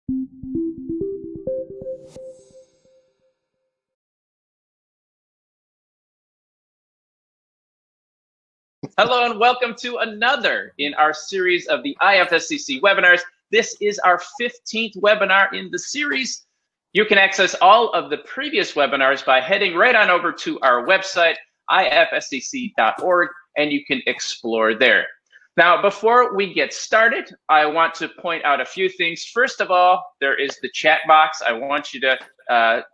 Hello and welcome to another in our series of the IFSCC webinars. This is our 15th webinar in the series. You can access all of the previous webinars by heading right on over to our website, ifscc.org, and you can explore there. Now, before we get started, I want to point out a few things. First of all, there is the chat box. I want you to,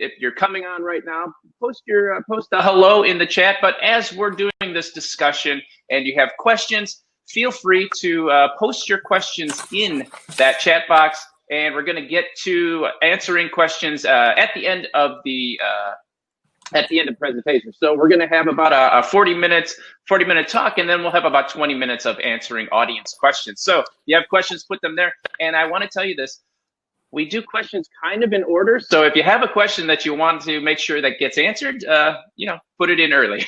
if you're coming on right now, post a hello in the chat. But as we're doing this discussion and you have questions, feel free to post your questions in that chat box. And we're going to get to answering questions at the end of the presentation. So we're going to have about a 40-minute talk, and then we'll have about 20 minutes of answering audience questions. So if you have questions, put them there. And I want to tell you this. We do questions kind of in order. So if you have a question that you want to make sure that gets answered, put it in early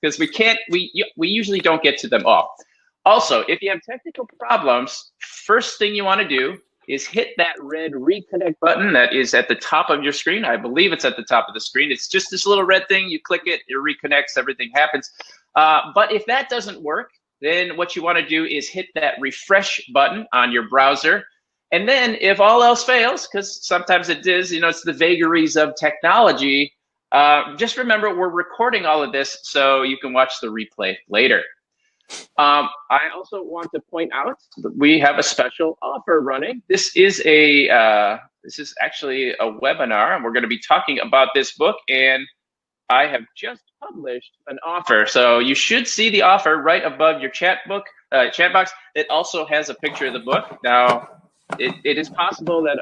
because we usually don't get to them all. Also, if you have technical problems, first thing you want to do is hit that red reconnect button that is at the top of your screen. I believe it's at the top of the screen. It's just this little red thing. You click it, it reconnects, everything happens. But if that doesn't work, then what you want to do is hit that refresh button on your browser. And then if all else fails, because sometimes it is, it's the vagaries of technology, just remember we're recording all of this so you can watch the replay later. I also want to point out that we have a special offer running. This is actually a webinar, and we're going to be talking about this book, and I have just published an offer. So you should see the offer right above your chat box. It also has a picture of the book. Now, it is possible that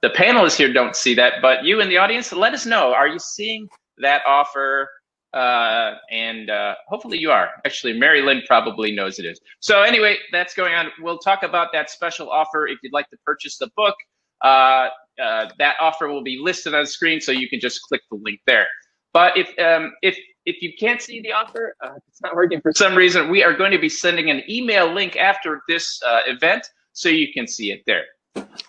the panelists here don't see that, but you in the audience, let us know. Are you seeing that offer? And hopefully you are. Actually, Mary Lynn probably knows it is. So anyway, that's going on. We'll talk about that special offer. If you'd like to purchase the book, that offer will be listed on the screen, so you can just click the link there. But if you can't see the offer, it's not working for some reason, we are going to be sending an email link after this event, so you can see it there.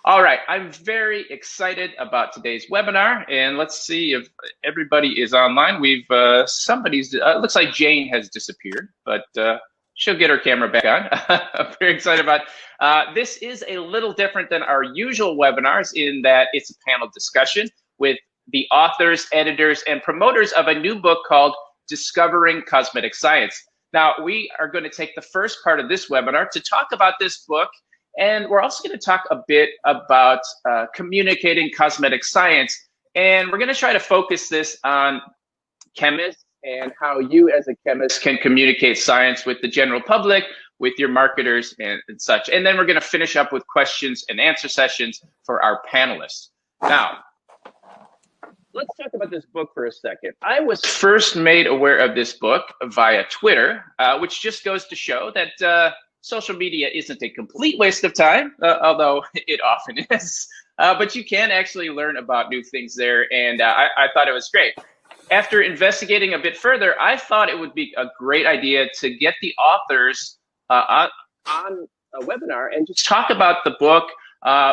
All right, I'm very excited about today's webinar, and let's see if everybody is online. We've it looks like Jane has disappeared, but she'll get her camera back on. I'm very excited about this is a little different than our usual webinars in that it's a panel discussion with the authors, editors, and promoters of a new book called Discovering Cosmetic Science. Now, we are going to take the first part of this webinar to talk about this book. And we're also going to talk a bit about communicating cosmetic science. And we're going to try to focus this on chemists and how you as a chemist can communicate science with the general public, with your marketers and such. And then we're going to finish up with questions and answer sessions for our panelists. Now, let's talk about this book for a second. I was first made aware of this book via Twitter, which just goes to show that social media isn't a complete waste of time, although it often is. But you can actually learn about new things there, and I thought it was great. After investigating a bit further, I thought it would be a great idea to get the authors on a webinar and just talk about the book,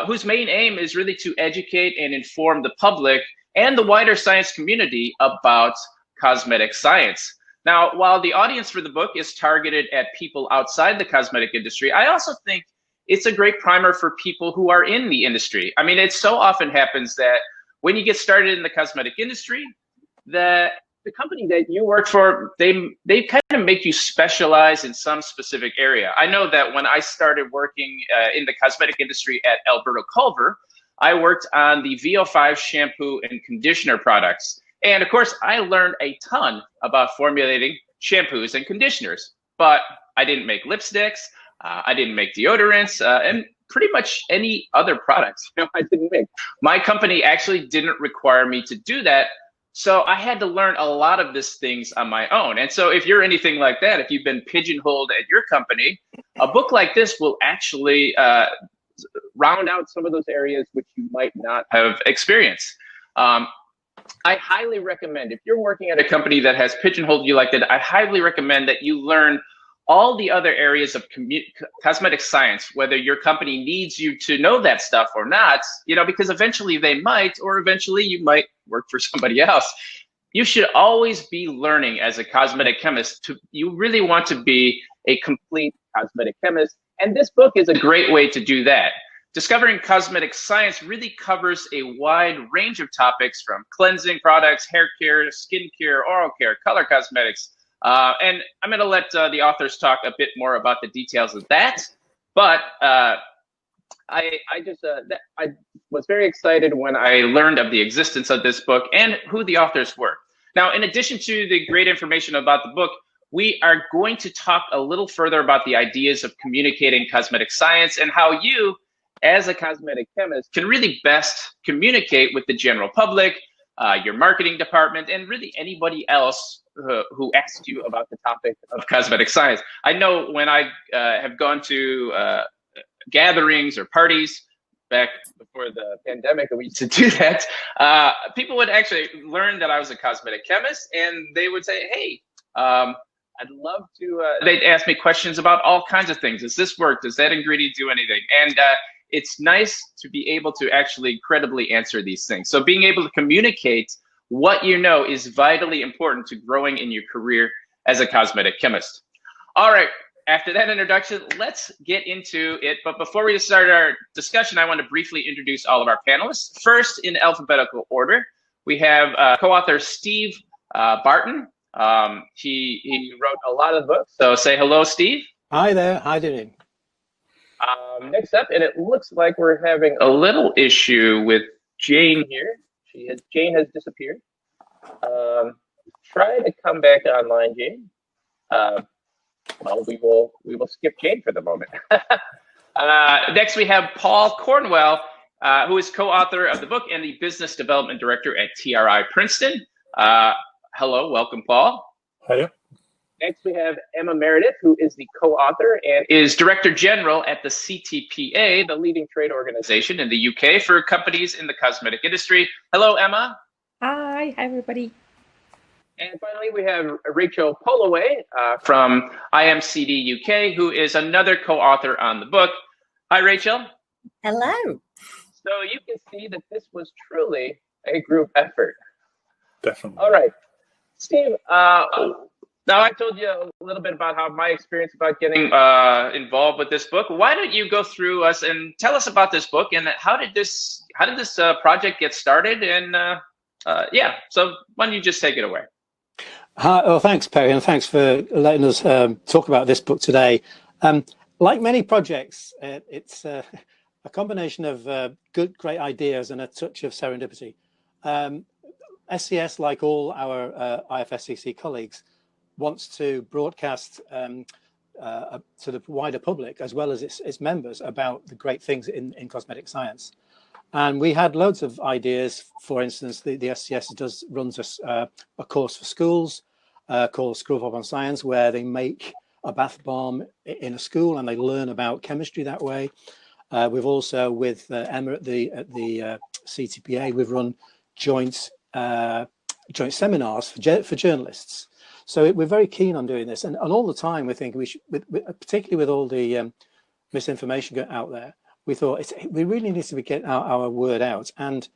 whose main aim is really to educate and inform the public and the wider science community about cosmetic science. Now, while the audience for the book is targeted at people outside the cosmetic industry, I also think it's a great primer for people who are in the industry. I mean, it so often happens that when you get started in the cosmetic industry, that the company that you work for, they kind of make you specialize in some specific area. I know that when I started working in the cosmetic industry at Alberto Culver, I worked on the VO5 shampoo and conditioner products. And of course, I learned a ton about formulating shampoos and conditioners, but I didn't make lipsticks, I didn't make deodorants, and pretty much any other products I didn't make. My company actually didn't require me to do that, so I had to learn a lot of these things on my own. And so if you're anything like that, if you've been pigeonholed at your company, a book like this will actually round out some of those areas which you might not have experienced. I highly recommend, if you're working at a company that has pigeonholed you like that, I highly recommend that you learn all the other areas of cosmetic science, whether your company needs you to know that stuff or not, because eventually they might, or eventually you might work for somebody else. You should always be learning as a cosmetic chemist. You really want to be a complete cosmetic chemist. And this book is a great way to do that. Discovering Cosmetic Science really covers a wide range of topics from cleansing products, hair care, skin care, oral care, color cosmetics. And I'm going to let the authors talk a bit more about the details of that. But I was very excited when I learned of the existence of this book and who the authors were. Now, in addition to the great information about the book, we are going to talk a little further about the ideas of communicating cosmetic science and how you, as a cosmetic chemist, can really best communicate with the general public, your marketing department, and really anybody else who asks you about the topic of cosmetic science. I know when I have gone to gatherings or parties back before the pandemic, we used to do that, people would actually learn that I was a cosmetic chemist, and they would say, hey, I'd love to, they'd ask me questions about all kinds of things. Does this work? Does that ingredient do anything? And it's nice to be able to actually credibly answer these things. So being able to communicate what you know is vitally important to growing in your career as a cosmetic chemist. All right, after that introduction, let's get into it. But before we start our discussion, I want to briefly introduce all of our panelists. First, in alphabetical order, we have co-author Steve Barton. He wrote a lot of books, so say hello, Steve. Hi there, how are you doing? Next up, and it looks like we're having a little issue with Jane here. Jane has disappeared. Try to come back online, Jane. Well, we will skip Jane for the moment. Next, we have Paul Cornwell, who is co-author of the book and the business development director at TRI Princeton. Hello, welcome, Paul. Hiya. Next, we have Emma Meredith, who is the co-author and is Director General at the CTPA, the leading trade organization in the UK for companies in the cosmetic industry. Hello, Emma. Hi everybody. And finally, we have Rachel Poloway from IMCD UK, who is another co-author on the book. Hi, Rachel. Hello. So you can see that this was truly a group effort. Definitely. All right. Steve, now I told you a little bit about how my experience about getting involved with this book. Why don't you go through us and tell us about this book and how did this project get started? And yeah, so why don't you just take it away? Well, thanks, Perry, and thanks for letting us talk about this book today. Like many projects, it's a combination of great ideas and a touch of serendipity. SCS, like all our IFSCC colleagues, wants to broadcast to the wider public as well as its members about the great things in cosmetic science. And we had loads of ideas. For instance, the SCS runs a course for schools called School of Pop and Science, where they make a bath bomb in a school and they learn about chemistry that way. We've also, with Emma at the CTPA, we've run joint seminars for journalists. So we're very keen on doing this, and all the time we think we should, particularly with all the misinformation out there, we thought we really need to be getting our word out. And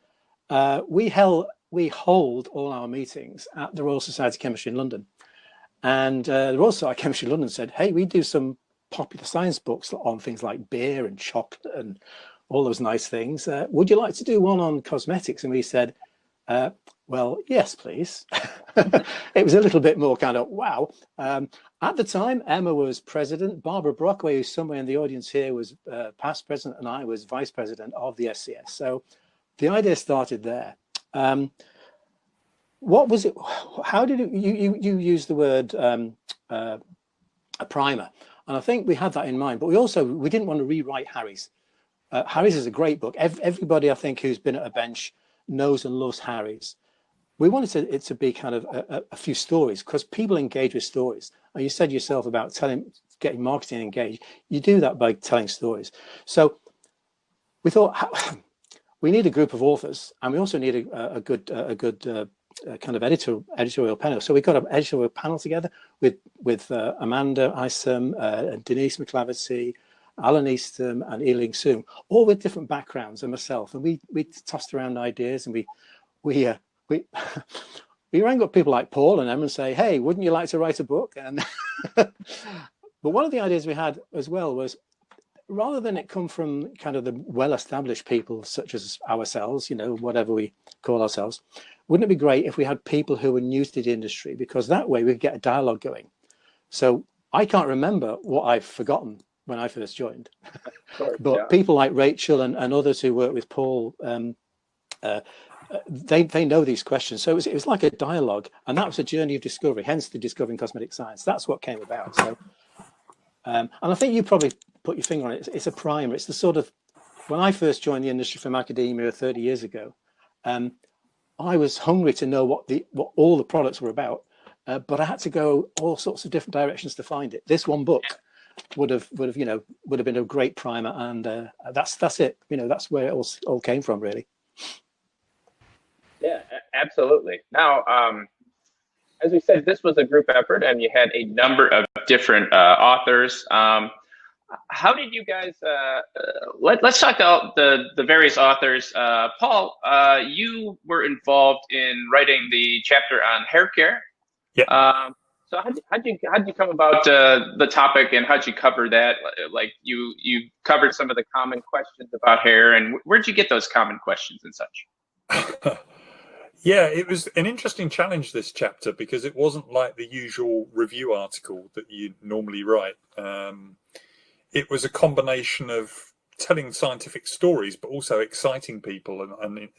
we hold all our meetings at the Royal Society of Chemistry in London, and the Royal Society of Chemistry in London said, "Hey, we do some popular science books on things like beer and chocolate and all those nice things. Would you like to do one on cosmetics?" And we said, well, yes, please. It was a little bit more kind of wow. At the time, Emma was president. Barbara Brockway, who's somewhere in the audience here, was past president, and I was vice president of the SCS. So the idea started there. What was it? How did you use the word a primer? And I think we had that in mind, but we didn't want to rewrite Harry's. Harry's is a great book. Everybody, I think, who's been at a bench knows and loves Harry's. We wanted it to be kind of a few stories, because people engage with stories. And you said yourself about getting marketing engaged. You do that by telling stories. So we thought we need a group of authors, and we also need a good kind of editorial panel. So we got an editorial panel together with Amanda Isom, Denise McClaverty, Alan Eastham, and Ealing Soom, all with different backgrounds, and myself. And we tossed around ideas, and we we rang up people like Paul and them and say, hey, wouldn't you like to write a book? And but one of the ideas we had as well was, rather than it come from kind of the well-established people such as ourselves, you know, whatever we call ourselves, wouldn't it be great if we had people who were new to the industry? Because that way we could get a dialogue going. So I can't remember what I've forgotten when I first joined, but people like Rachel and others who work with Paul, they know these questions. So it was like a dialogue, and that was a journey of discovery, hence the Discovering Cosmetic Science. That's what came about. So, and I think you probably put your finger on it. It's a primer. It's the sort of, when I first joined the industry from academia 30 years ago, I was hungry to know what all the products were about, but I had to go all sorts of different directions to find it. This one book would have been a great primer, and that's it. You know, that's where it all came from, really. Yeah, absolutely. Now, as we said, this was a group effort, and you had a number of different authors. How did you guys? Let's talk about the various authors. Paul, you were involved in writing the chapter on hair care. Yeah. So how'd you come about the topic, and how'd you cover that? Like you covered some of the common questions about hair, and where'd you get those common questions and such? Yeah, it was an interesting challenge, this chapter, because it wasn't like the usual review article that you normally write. It was a combination of telling scientific stories, but also exciting people and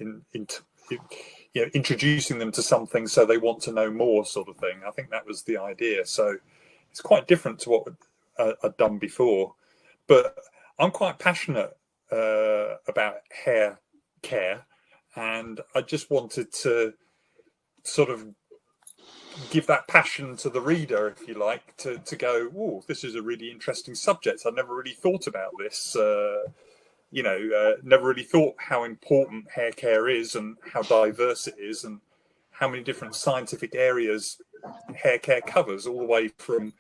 introducing them to something so they want to know more, sort of thing. I think that was the idea. So it's quite different to what I'd done before. But I'm quite passionate about hair care. And I just wanted to sort of give that passion to the reader, if you like, to go, oh, this is a really interesting subject. I never really thought about this, never really thought how important hair care is and how diverse it is and how many different scientific areas hair care covers, all the way from,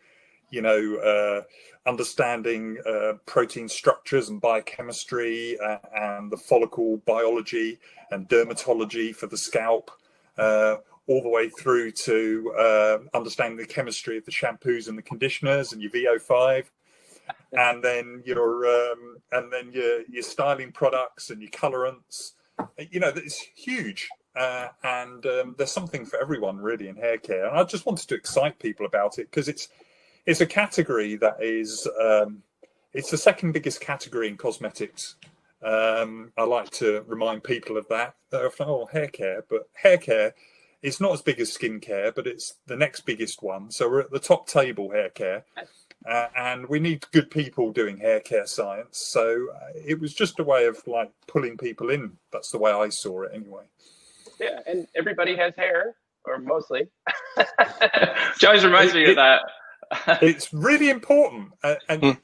understanding protein structures and biochemistry and the follicle biology and dermatology for the scalp, all the way through to understanding the chemistry of the shampoos and the conditioners and your VO5, and then your styling products and your colorants. It's huge, and there's something for everyone really in hair care. And I just wanted to excite people about it because it's a category that is it's the second biggest category in cosmetics. I like to remind people of that. Hair care, but hair care is not as big as skincare, but it's the next biggest one. So we're at the top table, hair care, and we need good people doing hair care science. So it was just a way of like pulling people in. That's the way I saw it, anyway. Yeah, and everybody has hair, or mostly. Which always reminds me of that. It's really important, and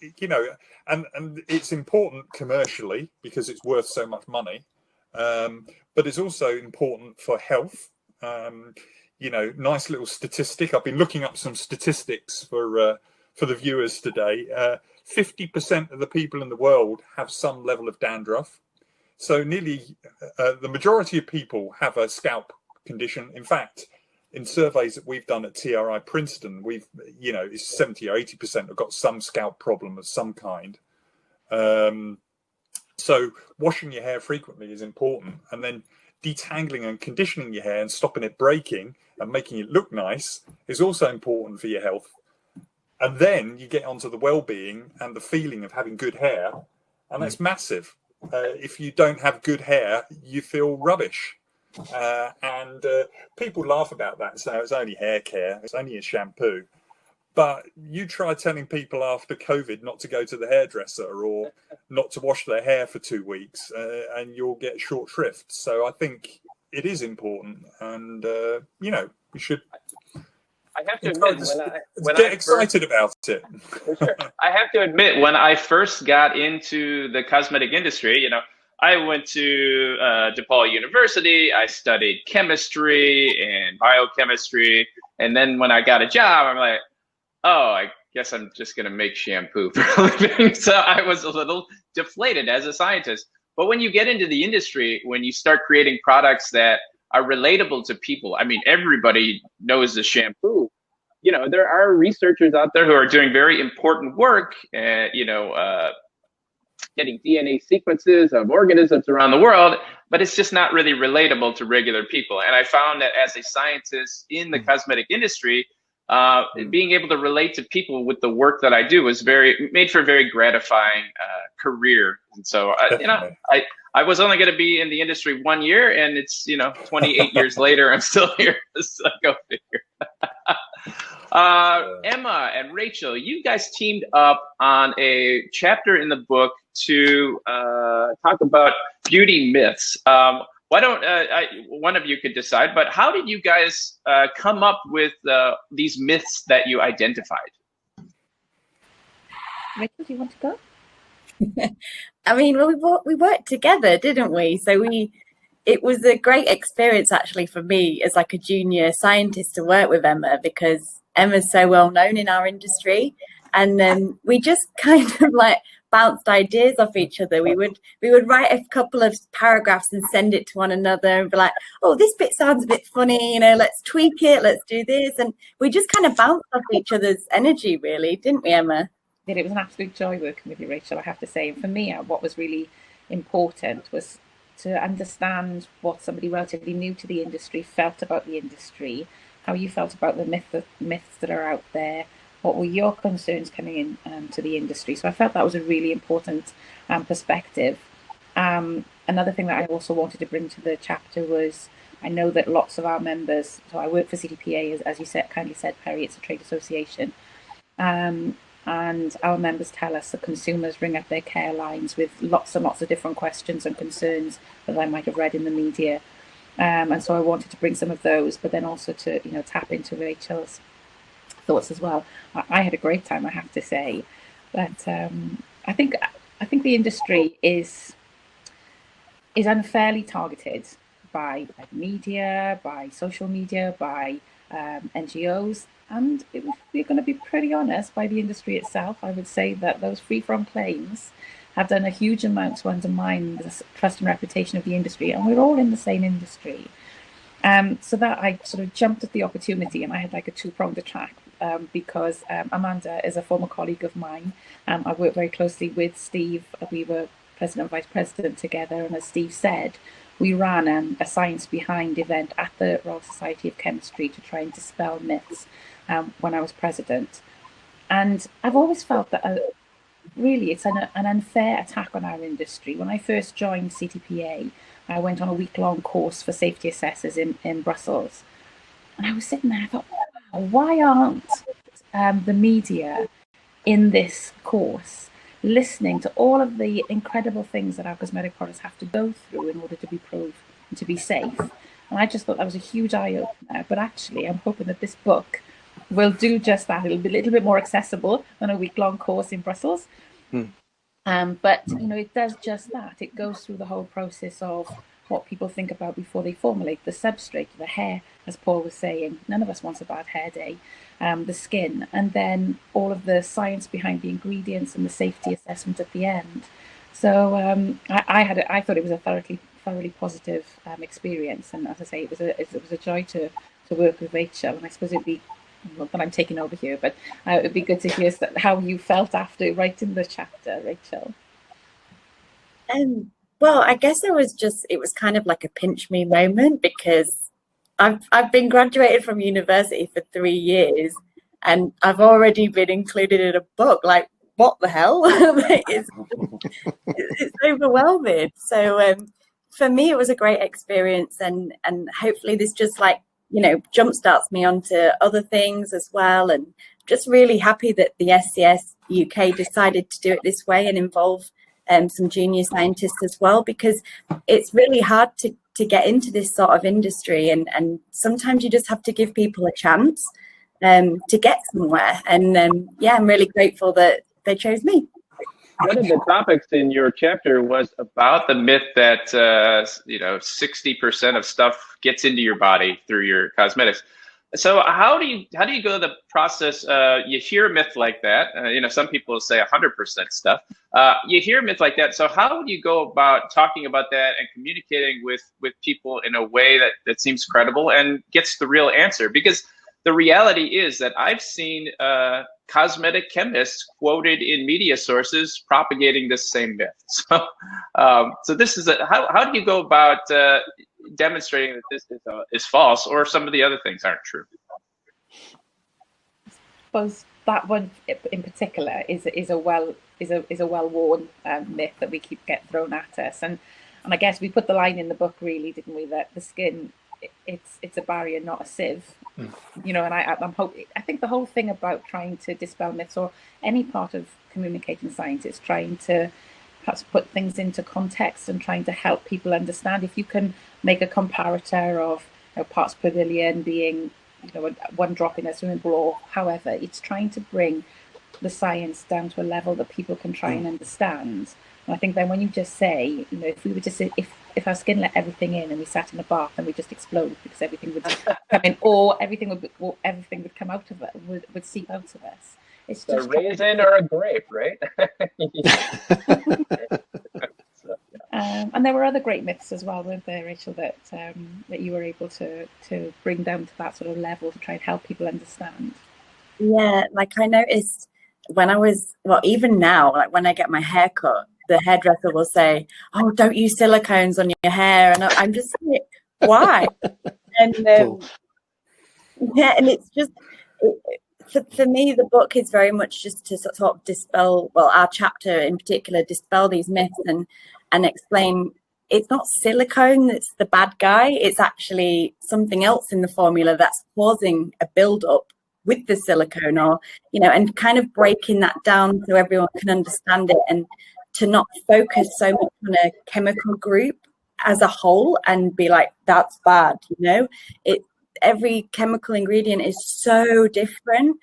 it's important commercially because it's worth so much money, but it's also important for health. Nice little statistic. I've been looking up some statistics for the viewers today. 50% of the people in the world have some level of dandruff. So nearly the majority of people have a scalp condition. In fact, in surveys that we've done at TRI Princeton, it's 70 or 80% have got some scalp problem of some kind. So washing your hair frequently is important, and then detangling and conditioning your hair and stopping it breaking and making it look nice is also important for your health. And then you get onto the well-being and the feeling of having good hair, and that's massive. If you don't have good hair, you feel rubbish. And people laugh about that and say, it's only hair care, it's only a shampoo. But you try telling people after COVID not to go to the hairdresser or not to wash their hair for 2 weeks, and you'll get short shrift. So I think it is important, and we should. I have to admit, when get excited about it. For sure. I have to admit, when I first got into the cosmetic industry, I went to DePaul University. I studied chemistry and biochemistry. And then when I got a job, I'm like, oh, I guess I'm just going to make shampoo for a living. So I was a little deflated as a scientist. But when you get into the industry, when you start creating products that are relatable to people, I mean, everybody knows the shampoo. You know, there are researchers out there who are doing very important work, getting DNA sequences of organisms around the world, but it's just not really relatable to regular people. And I found that as a scientist in the cosmetic industry, being able to relate to people with the work that I do was made for a very gratifying career. And so, I was only going to be in the industry 1 year, and it's 28 years later, I'm still here. So go figure. Emma and Rachel, you guys teamed up on a chapter in the book to talk about beauty myths. Why don't one of you could decide, but how did you guys come up with these myths that you identified? Rachel, do you want to go? I mean, well, we worked together, didn't we? So it was a great experience actually for me as like a junior scientist to work with Emma, because Emma's so well known in our industry, and we just kind of like bounced ideas off each other. We would write a couple of paragraphs and send it to one another and be like, oh, this bit sounds a bit funny, let's tweak it, let's do this. And we just kind of bounced off each other's energy, really, didn't we, Emma? It was an absolute joy working with you, Rachel, I have to say. And for me, what was really important was to understand what somebody relatively new to the industry felt about the industry, how you felt about the myths that are out there, what were your concerns coming in to the industry. So I felt that was a really important perspective. Another thing that I also wanted to bring to the chapter was, I know that lots of our members, so I work for CDPA, as you kindly said, Perry, it's a trade association. And our members tell us that consumers ring up their care lines with lots and lots of different questions and concerns that I might have read in the media. And so I wanted to bring some of those, but then also to tap into Rachel's thoughts as well. I had a great time, I have to say. But I think the industry is unfairly targeted by media, by social media, by NGOs. And if we're going to be pretty honest, by the industry itself, I would say that those free-from claims have done a huge amount to undermine the trust and reputation of the industry. And we're all in the same industry. So that I sort of jumped at the opportunity, and I had like a two-pronged attack because Amanda is a former colleague of mine. I worked very closely with Steve. We were president and vice president together. And as Steve said, we ran a Science Behind event at the Royal Society of Chemistry to try and dispel myths when I was president. And I've always felt that really it's an unfair attack on our industry. When I first joined CTPA, I went on a week-long course for safety assessors in Brussels. And I was sitting there, I thought, why aren't the media in this course listening to all of the incredible things that our cosmetic products have to go through in order to be proved and to be safe? And I just thought that was a huge eye-opener. But actually, I'm hoping that this book will do just that. It'll be a little bit more accessible than a week-long course in Brussels. But it does just that. It goes through the whole process of what people think about before they formulate the substrate, the hair, as Paul was saying. None of us wants a bad hair day. The skin, and then all of the science behind the ingredients and the safety assessment at the end. So I thought it was a thoroughly positive experience, and as I say, it was a joy to work with Rachel. And I suppose it'd be, not that I'm taking over here, but it'd be good to hear how you felt after writing the chapter, Rachel. Well, I guess it was kind of like a pinch me moment, because I've been graduated from university for 3 years, and I've already been included in a book. Like, what the hell? It's overwhelming. So for me, it was a great experience, and hopefully this just jumpstarts me onto other things as well. And just really happy that the SCS UK decided to do it this way and involve some junior scientists as well, because it's really hard to get into this sort of industry, and sometimes you just have to give people a chance to get somewhere. And I'm really grateful that they chose me. one of the topics in your chapter was about the myth that 60% of stuff gets into your body through your cosmetics. So how do you go the process? You hear a myth like that. Some people say 100% stuff. You hear a myth like that. So how do you go about talking about that and communicating with people in a way that seems credible and gets the real answer? Because the reality is that I've seen cosmetic chemists quoted in media sources propagating this same myth. So this is how do you go about demonstrating that this is false, or some of the other things aren't true? I suppose that one in particular is a well-worn myth that we keep getting thrown at us, and I guess we put the line in the book, really, didn't we, that the skin, it's a barrier, not a sieve. And I think the whole thing about trying to dispel myths, or any part of communicating science, is trying to perhaps put things into context and trying to help people understand. If you can make a comparator of parts per billion being one drop in a swimming pool, or however, it's trying to bring the science down to a level that people can try and understand. And I think then when you just say, if we were just, if our skin let everything in and we sat in a bath and we just explode because everything would come in, or everything would come out of it, would seep out of us. It's just a raisin or a grape, right? And there were other great myths as well, weren't there, Rachel, that you were able to bring down to that sort of level to try and help people understand? Yeah, like I noticed when I was, even now, like when I get my hair cut, the hairdresser will say, "Oh, don't use silicones on your hair," and I'm just like, why? And and it's just, for me, the book is very much just to sort of dispel, our chapter in particular, dispel these myths and explain it's not silicone that's the bad guy. It's actually something else in the formula that's causing a build-up with the silicone, or and kind of breaking that down so everyone can understand it, and to not focus so much on a chemical group as a whole and be like, that's bad. Every chemical ingredient is so different.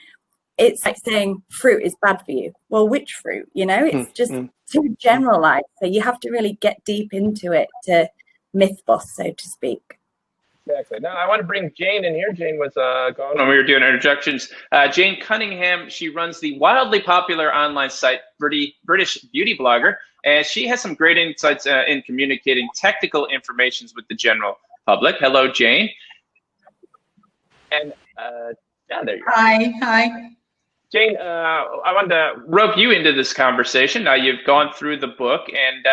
It's like saying fruit is bad for you. Well, which fruit? It's just too generalized. So you have to really get deep into it to myth bust, so to speak. Exactly. Now I want to bring Jane in here. Jane was gone when we were doing introductions. Jane Cunningham, she runs the wildly popular online site, British Beauty Blogger, and she has some great insights in communicating technical information with the general public. Hello, Jane. And there you are. Hi. Jane, I wanted to rope you into this conversation. Now you've gone through the book, and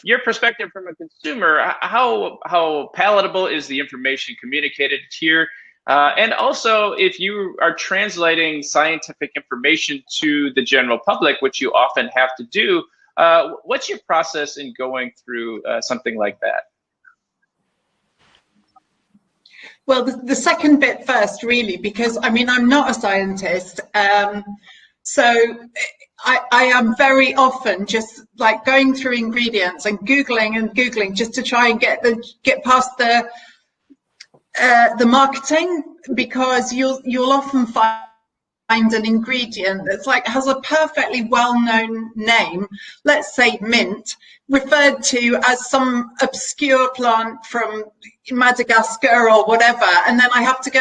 your perspective from a consumer, how palatable is the information communicated here? And also, if you are translating scientific information to the general public, which you often have to do, what's your process in going through something like that? Well, the second bit first, really, because I'm not a scientist. So I am very often just like going through ingredients and Googling just to try and get past the marketing, because you'll often find an ingredient that's like has a perfectly well-known name, let's say mint, referred to as some obscure plant from Madagascar or whatever, and then I have to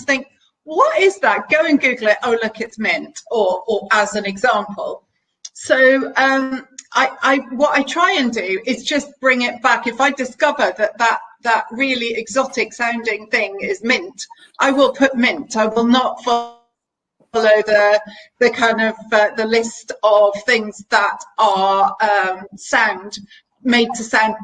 think, what is that? Go and Google it. Oh, look, it's mint, or as an example. So what I try and do is just bring it back. If I discover that really exotic sounding thing is mint, I will put mint. I will not follow the kind of the list of things that are made to sound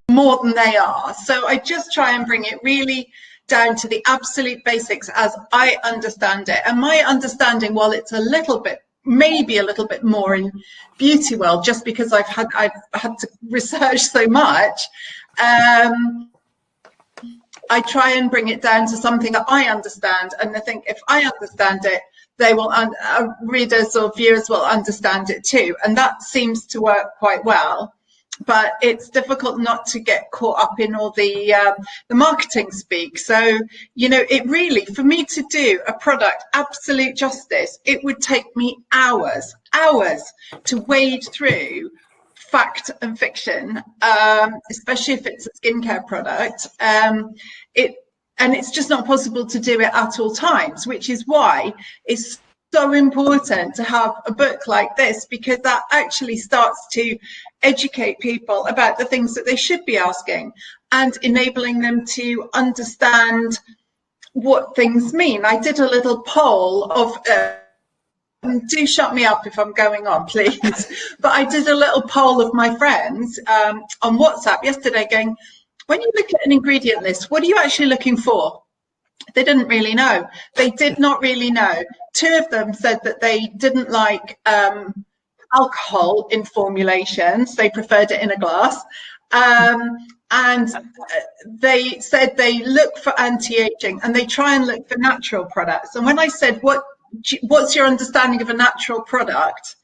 more than they are. So I just try and bring it really down to the absolute basics as I understand it. And my understanding, while it's maybe a little bit more in beauty world, just because I've had to research so much, I try and bring it down to something that I understand, and I think if I understand it, they will readers or viewers will understand it too, and that seems to work quite well. but it's difficult not to get caught up in all the marketing speak. So, you know, it really, for me to do a product absolute justice, it would take me hours to wade through fact and fiction, especially if it's a skincare product. And it's just not possible to do it at all times, which is why it's so important to have a book like this, because that actually starts to educate people about the things that they should be asking and enabling them to understand what things mean. I did a little poll of, do shut me up if I'm going on, please. But I did a little poll of my friends on WhatsApp yesterday going, when you look at an ingredient list, what are you actually looking for? They didn't really know. They did not really know. 2 of them said that they didn't like alcohol in formulations. They preferred it in a glass. And they said they look for anti-aging and they try and look for natural products. And when I said, what's your understanding of a natural product?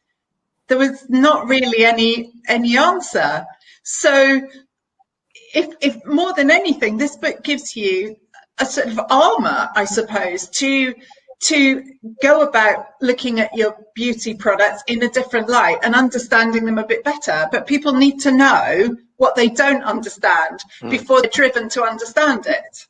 There was not really any answer. So if more than anything, this book gives you a sort of armor, I suppose, to go about looking at your beauty products in a different light and understanding them a bit better. But people need to know what they don't understand before they're driven to understand it.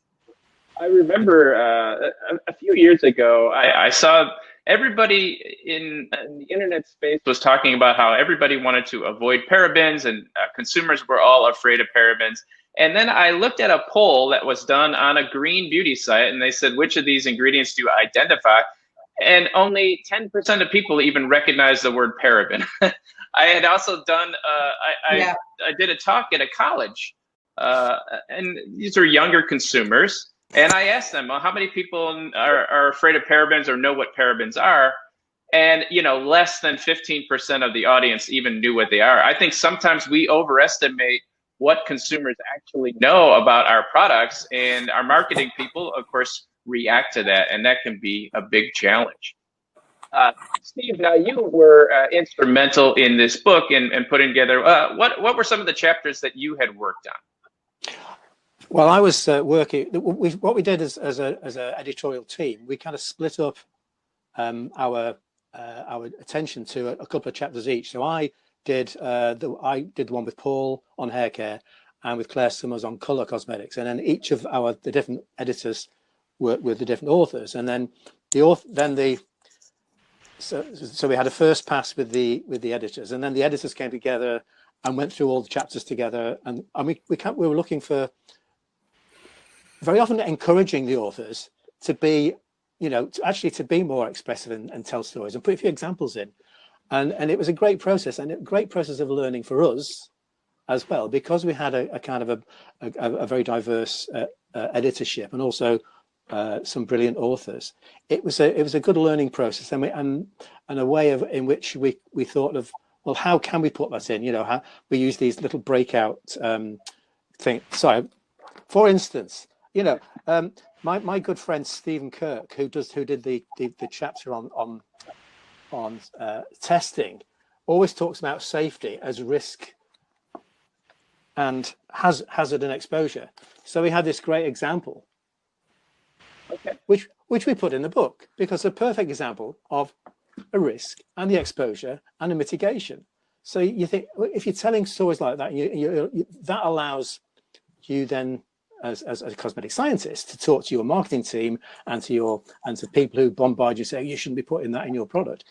I remember a few years ago, I saw everybody in the internet space was talking about how everybody wanted to avoid parabens, and consumers were all afraid of parabens. And then I looked at a poll that was done on a green beauty site, and they said, which of these ingredients do you identify? And only 10% of people even recognize the word paraben. I had also done, I did a talk at a college, and these are younger consumers. And I asked them, well, how many people are afraid of parabens or know what parabens are? And, you know, less than 15% of the audience even knew what they are. I think sometimes we overestimate what consumers actually know about our products, and our marketing people, of course, react to that, and that can be a big challenge. Steve, now you were instrumental in this book and putting together, what were some of the chapters that you had worked on? Well, I was working, what we did as an editorial team, we kind of split up our attention to a couple of chapters each. So I did the one with Paul on hair care and with Claire Summers on color cosmetics, and then each of the different editors worked with the different authors, and then so we had a first pass with the editors, and then the editors came together and went through all the chapters together, and we were looking for, very often encouraging the authors to be, you know, to be more expressive and tell stories and put a few examples in. And it was a great process, and a great process of learning for us as well, because we had a kind of a very diverse editorship, and also some brilliant authors. It was a good learning process, and a way in which we thought of, well, how can we put that in? You know, how we use these little breakout things. So, for instance, you know, my good friend Stephen Kirk, who did the chapter on testing, always talks about safety as risk and hazard and exposure. So we had this great example, which we put in the book, because a perfect example of a risk and the exposure and a mitigation. So you think, if you're telling stories like that, that allows you then, as a cosmetic scientist, to talk to your marketing team and to people who bombard you saying you shouldn't be putting that in your product.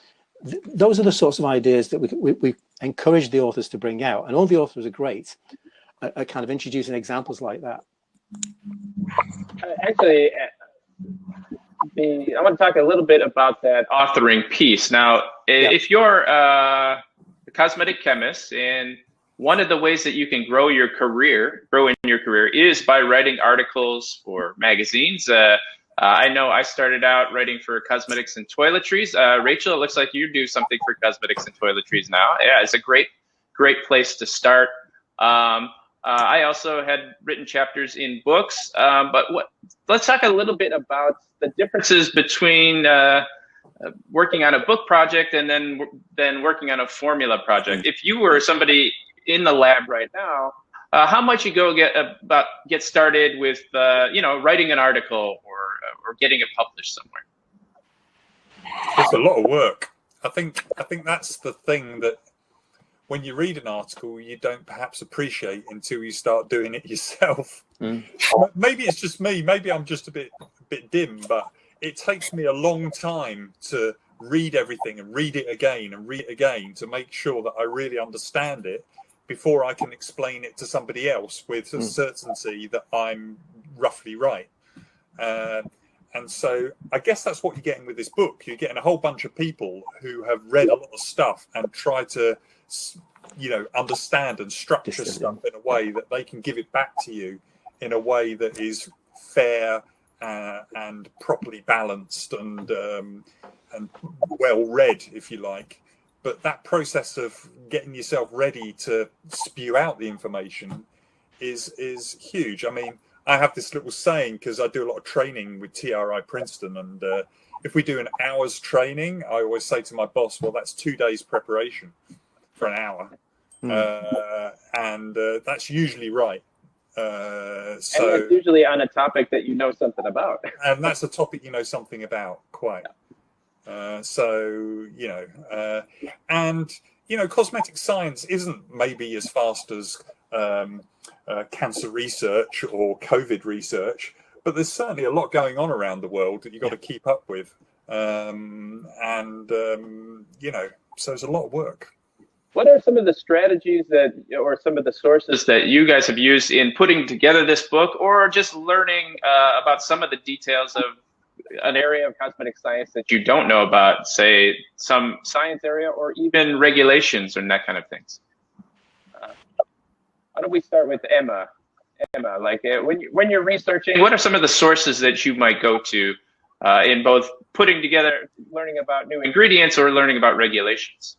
Those are the sorts of ideas that we encourage the authors to bring out, and all the authors are great at kind of introducing examples like that. Actually, I want to talk a little bit about that authoring piece. Now, if you're a cosmetic chemist, and one of the ways that you can grow in your career is by writing articles for magazines. I know I started out writing for cosmetics and toiletries. Rachel, it looks like you do something for cosmetics and toiletries now. Yeah, it's a great place to start. I also had written chapters in books, but let's talk a little bit about the differences between working on a book project and then working on a formula project. If you were somebody in the lab right now, how might you go get started with writing an article or getting it published somewhere? It's a lot of work. I think that's the thing that when you read an article, you don't perhaps appreciate until you start doing it yourself. Maybe it's just me. Maybe I'm just a bit dim, but it takes me a long time to read everything and read it again and read it again to make sure that I really understand it before I can explain it to somebody else with a certainty that I'm roughly right. And so I guess that's what you're getting with this book. You're getting a whole bunch of people who have read a lot of stuff and try to, understand and structure stuff in a way that they can give it back to you in a way that is fair and properly balanced and well read, if you like. But that process of getting yourself ready to spew out the information is huge. I mean, I have this little saying because I do a lot of training with TRI Princeton, and if we do an hour's training, I always say to my boss, well, that's 2 days preparation for an hour. And that's usually right. So and that's usually on a topic that you know something about. And that's a topic you know something about, quite. Cosmetic science isn't maybe as fast as cancer research or COVID research, but there's certainly a lot going on around the world that you've got to keep up with. So it's a lot of work. What are some of the strategies or some of the sources that you guys have used in putting together this book, or just learning about some of the details of an area of cosmetic science that you don't know about, say some science area or even regulations and that kind of things? How do we start with Emma? Emma, like when you're researching, what are some of the sources that you might go to in both putting together, learning about new ingredients or learning about regulations?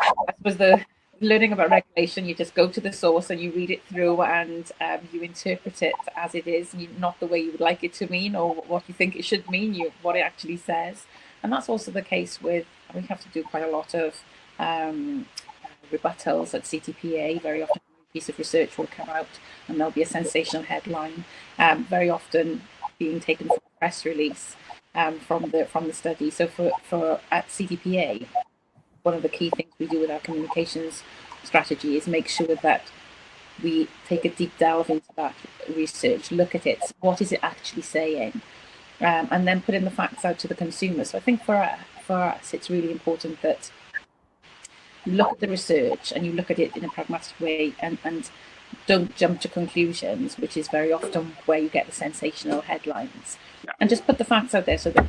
I suppose the learning about regulation, you just go to the source and you read it through and you interpret it as it is, not the way you would like it to mean or what you think it should mean, what it actually says. And that's also the case with, we have to do quite a lot of rebuttals at CTPA. Very often a piece of research will come out and there'll be a sensational headline, very often being taken from a press release from the study. So for at CTPA, one of the key things we do with our communications strategy is make sure that we take a deep delve into that research, look at it, what is it actually saying, and then put in the facts out to the consumer. So I think for us, it's really important that you look at the research and you look at it in a pragmatic way and don't jump to conclusions, which is very often where you get the sensational headlines. And just put the facts out there so that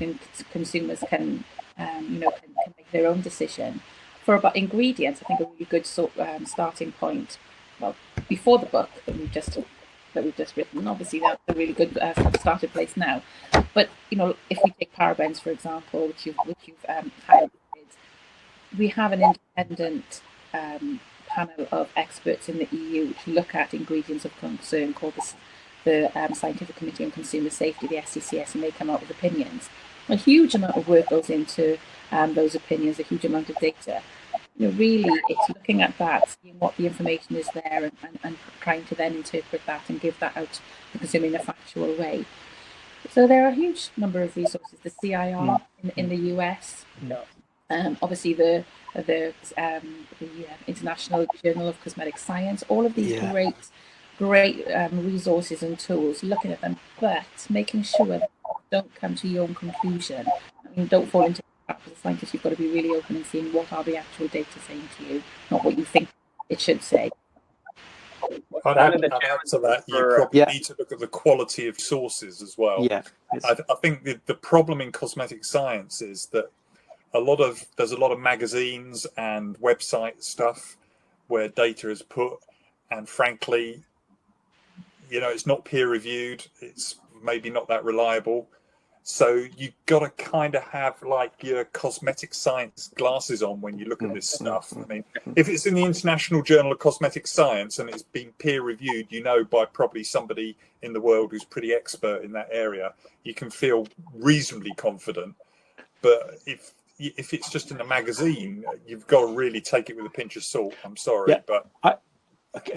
consumers can make their own decision. For about ingredients, I think a really good starting point, well, before the book that we've just written, obviously that's a really good starting place now. But if we take parabens, for example, which you've highlighted, we have an independent panel of experts in the EU which look at ingredients of concern called the Scientific Committee on Consumer Safety, the SCCS, and they come out with opinions. A huge amount of work goes into those opinions, a huge amount of data. Really, it's looking at that, seeing what the information is there, and trying to then interpret that and give that out to the consumer in a factual way. So there are a huge number of resources. The CIR in the US, obviously the International Journal of Cosmetic Science. All of these great resources and tools. Looking at them, but making sure that you don't come to your own conclusion. I mean, don't fall into the trap as a scientist. You've got to be really open and seeing what are the actual data saying to you, not what you think it should say. I'd add to that, you probably need to look at the quality of sources as well. Yeah, I think the problem in cosmetic science is that there's a lot of magazines and website stuff where data is put, and frankly, it's not peer reviewed. It's maybe not that reliable. So you've got to kind of have like your cosmetic science glasses on when you look at this stuff. I mean, if it's in the International Journal of Cosmetic Science and it's been peer reviewed, by probably somebody in the world who's pretty expert in that area, you can feel reasonably confident. But if if it's just in a magazine, you've got to really take it with a pinch of salt. I'm sorry, but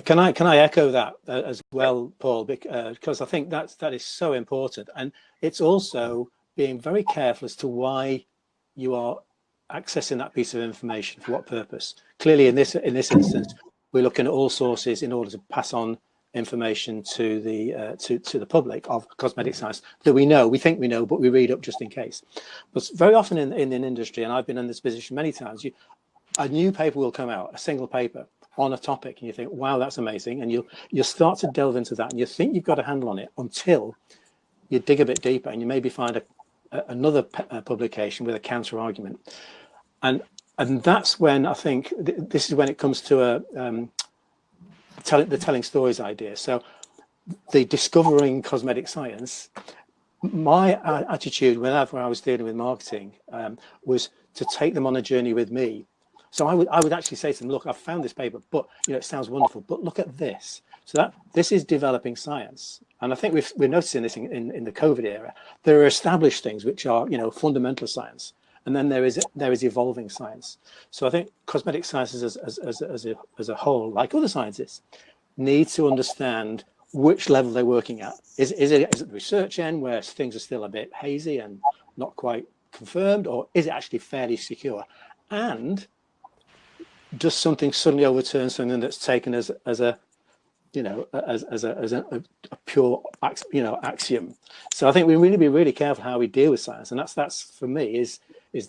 can I echo that as well, Paul? Because I think that is so important, and it's also being very careful as to why you are accessing that piece of information, for what purpose. Clearly, in this instance, we're looking at all sources in order to pass on information to the public of cosmetic science that we think we know, but we read up just in case. But very often in an industry, and I've been in this position many times, a new paper will come out, a single paper on a topic, and you think, wow, that's amazing, and you'll start to delve into that, and you think you've got a handle on it until you dig a bit deeper, and you maybe find another publication with a counter argument, and that's when I think this is when it comes to the telling stories idea. So the discovering cosmetic science, my attitude whenever I was dealing with marketing was to take them on a journey with me. So I would actually say to them, look, I've found this paper, but it sounds wonderful, but look at this. So this is developing science. And I think we're noticing this in the COVID era. There are established things which are, fundamental science. And then there is evolving science. So I think cosmetic sciences as a whole, like other sciences, need to understand which level they're working at. Is it the research end where things are still a bit hazy and not quite confirmed, or is it actually fairly secure? And does something suddenly overturn something that's taken as a pure axiom? So I think we really be really careful how we deal with science, and that's for me is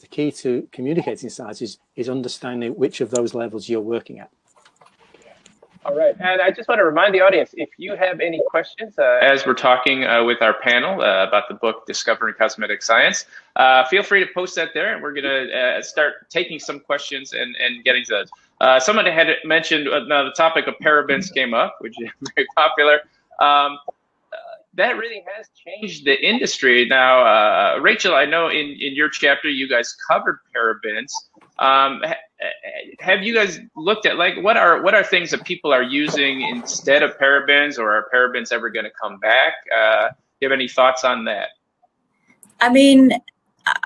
the key to communicating science is understanding which of those levels you're working at. All right, and I just want to remind the audience, if you have any questions as we're talking with our panel about the book Discovering Cosmetic Science, feel free to post that there, and we're going to start taking some questions and getting to those. Someone had mentioned the topic of parabens came up, which is very popular. That really has changed the industry. Now, Rachel, I know in your chapter you guys covered parabens. Have you guys looked at what are things that people are using instead of parabens, or are parabens ever going to come back? Do you have any thoughts on that? I mean,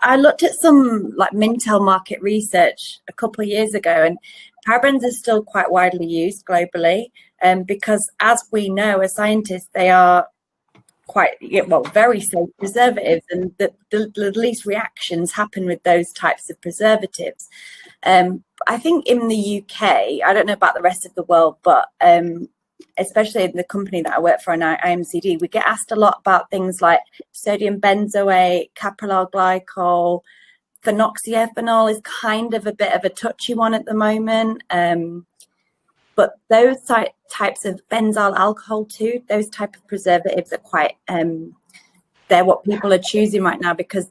I looked at some Mintel market research a couple of years ago, and parabens are still quite widely used globally, because as we know as scientists, they are very safe preservatives, and the least reactions happen with those types of preservatives. I think in the UK, I don't know about the rest of the world, but especially in the company that I work for in IMCD, we get asked a lot about things like sodium benzoate, caprylyl glycol, phenoxyethanol is kind of a bit of a touchy one at the moment. But those types of benzyl alcohol too, those type of preservatives are quite, they're what people are choosing right now, because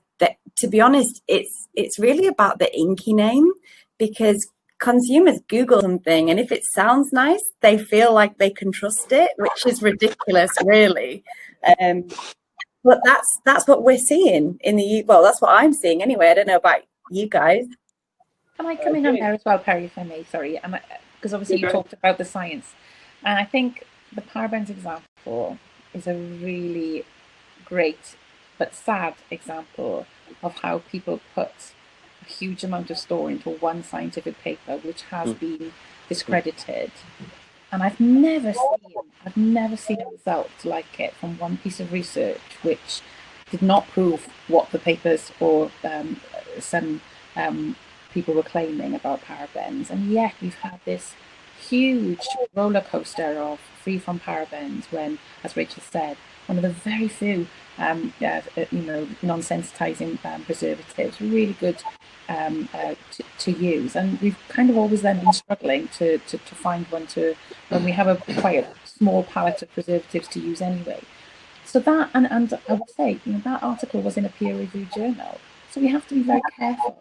to be honest, it's really about the inky name, because consumers Google something, and if it sounds nice, they feel like they can trust it, which is ridiculous, really. But that's what we're seeing that's what I'm seeing anyway. I don't know about you guys. Can I come in on there as well, Perry, if I may? Sorry, because obviously you talked about the science, and I think the parabens example is a really great but sad example of how people put a huge amount of store into one scientific paper which has been discredited. And I've never seen a result like it from one piece of research which did not prove what the papers or some people were claiming about parabens, and yet we've had this huge roller coaster of free from parabens when, as Rachel said, one of the very few non-sensitizing preservatives, really good to use, and we've kind of always then been struggling to find one when we have quite a small palette of preservatives to use anyway. So that, and I would say, that article was in a peer-reviewed journal, so we have to be very careful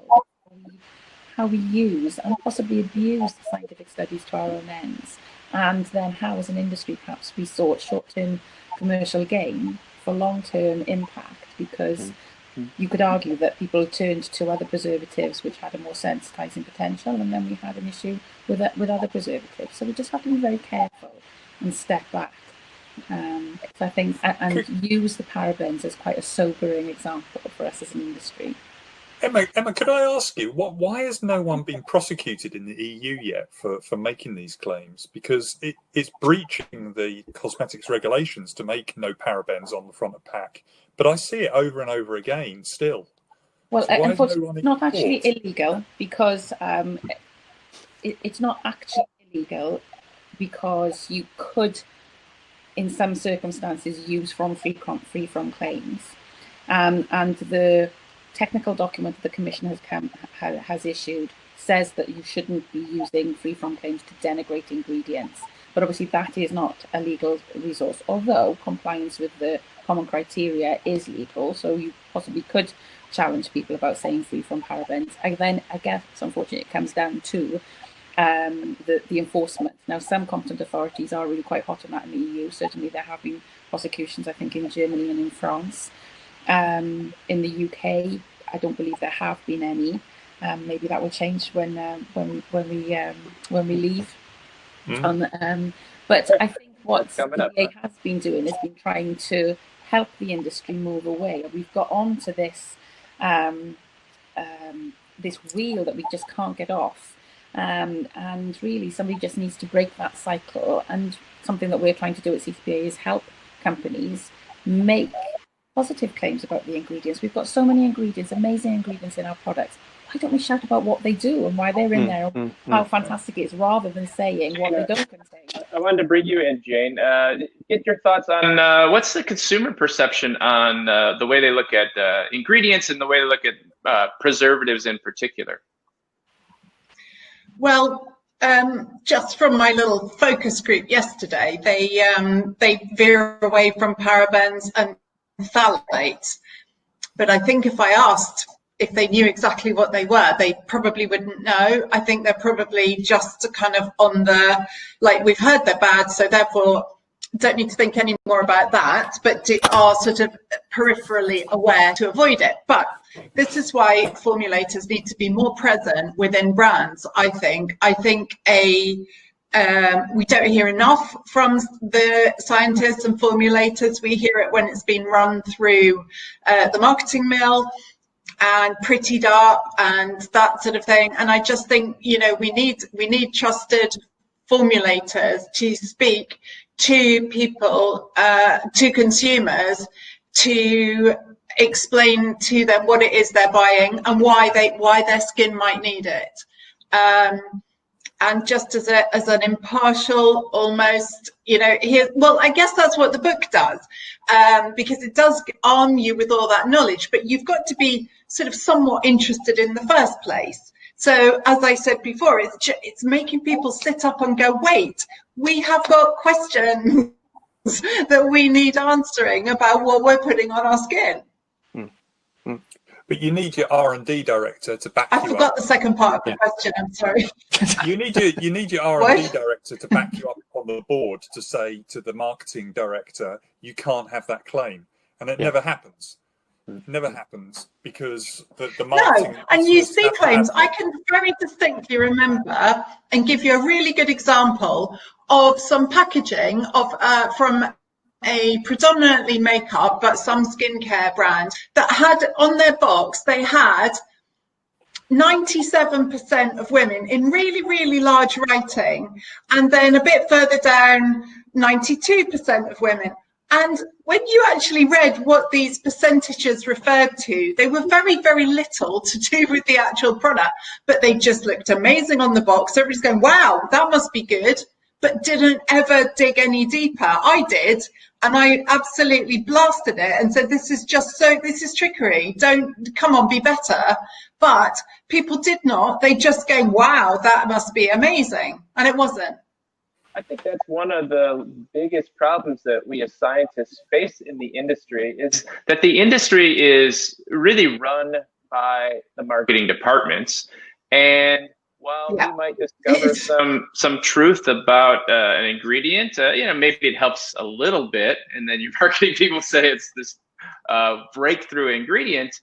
how we use and possibly abuse the scientific studies to our own ends, and then how as an industry perhaps we sought short-term commercial gain for long-term impact, because you could argue that people turned to other preservatives which had a more sensitizing potential, and then we had an issue with other preservatives. So we just have to be very careful and step back. So I think, and use the parabens as quite a sobering example for us as an industry. Emma, could I ask you, why has no one been prosecuted in the EU yet for making these claims? Because it's breaching the cosmetics regulations to make no parabens on the front of pack. But I see it over and over again still. Well, So unfortunately, it's not actually illegal because it's not actually illegal because you could, in some circumstances, use free from claims, and the technical document that the Commission has issued says that you shouldn't be using free from claims to denigrate ingredients. But obviously that is not a legal resource, although compliance with the common criteria is legal. So you possibly could challenge people about saying free from parabens. And then I guess, unfortunately, it comes down to the enforcement. Now, some competent authorities are really quite hot on that in the EU. Certainly there have been prosecutions, I think, in Germany and in France. In the UK, I don't believe there have been any. Maybe that will change when we leave. But I think what the EA has been doing has been trying to help the industry move away. We've got onto this this wheel that we just can't get off. And really, somebody just needs to break that cycle. And something that we're trying to do at CCPA is help companies make positive claims about the ingredients. We've got so many ingredients, amazing ingredients in our products. Why don't we shout about what they do and why they're in there, and how fantastic it is, rather than saying what they don't contain? I wanted to bring you in, Jane. Get your thoughts on what's the consumer perception on the way they look at ingredients and the way they look at preservatives in particular? Well, just from my little focus group yesterday, they veer away from parabens and phthalates. But I think if I asked if they knew exactly what they were, they probably wouldn't know. I think they're probably just kind of on the, like, we've heard they're bad, so therefore don't need to think any more about that, but are sort of peripherally aware to avoid it. But this is why formulators need to be more present within brands, I think. I think we don't hear enough from the scientists and formulators. We hear it when it's been run through the marketing mill and prettied up and that sort of thing. And I just think, you know, we need trusted formulators to speak to people, to consumers, to explain to them what it is they're buying and why their skin might need it. And just as an impartial, almost, you know, well, I guess that's what the book does, because it does arm you with all that knowledge, but you've got to be sort of somewhat interested in the first place. So, as I said before, it's making people sit up and go, wait, we have got questions that we need answering about what we're putting on our skin. But you need your R&D director to back you up. I forgot the second part of the question, I'm sorry. You need your R&D director to back you up on the board to say to the marketing director, you can't have that claim. And it never happens. Never happens because the marketing... No, and you see claims. I can very distinctly remember and give you a really good example of some packaging of from a predominantly makeup but some skincare brand that had on their box, they had 97% of women in really, really large writing, and then a bit further down 92% of women. And when you actually read what these percentages referred to, they were very, very little to do with the actual product, but they just looked amazing on the box. Everybody's going, wow, that must be good, but didn't ever dig any deeper. I did, and I absolutely blasted it and said, this is trickery. Come on, be better. But people did not. They just go, wow, that must be amazing. And it wasn't. I think that's one of the biggest problems that we as scientists face in the industry, is that the industry is really run by the marketing departments. And while we might discover some truth about an ingredient, you know, maybe it helps a little bit, and then your marketing people say it's this breakthrough ingredient,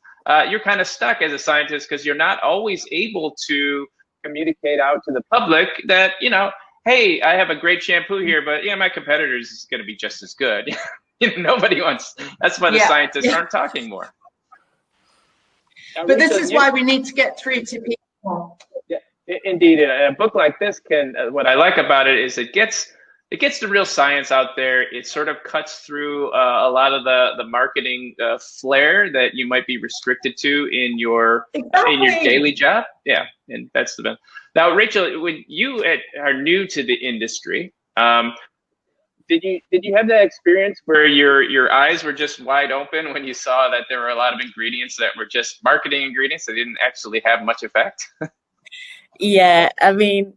you're kind of stuck as a scientist because you're not always able to communicate out to the public that, you know, hey, I have a great shampoo here, but yeah, my competitor's is going to be just as good. You know, nobody wants. That's why the scientists aren't talking more. But this is why we need to get through to people. Yeah, indeed. A book like this can, what I like about it is it gets the real science out there. It sort of cuts through a lot of the marketing flair that you might be restricted to in your daily job. Yeah, and that's the best. Now, Rachel, when you are new to the industry, did you have that experience where your eyes were just wide open when you saw that there were a lot of ingredients that were just marketing ingredients that didn't actually have much effect? Yeah, I mean,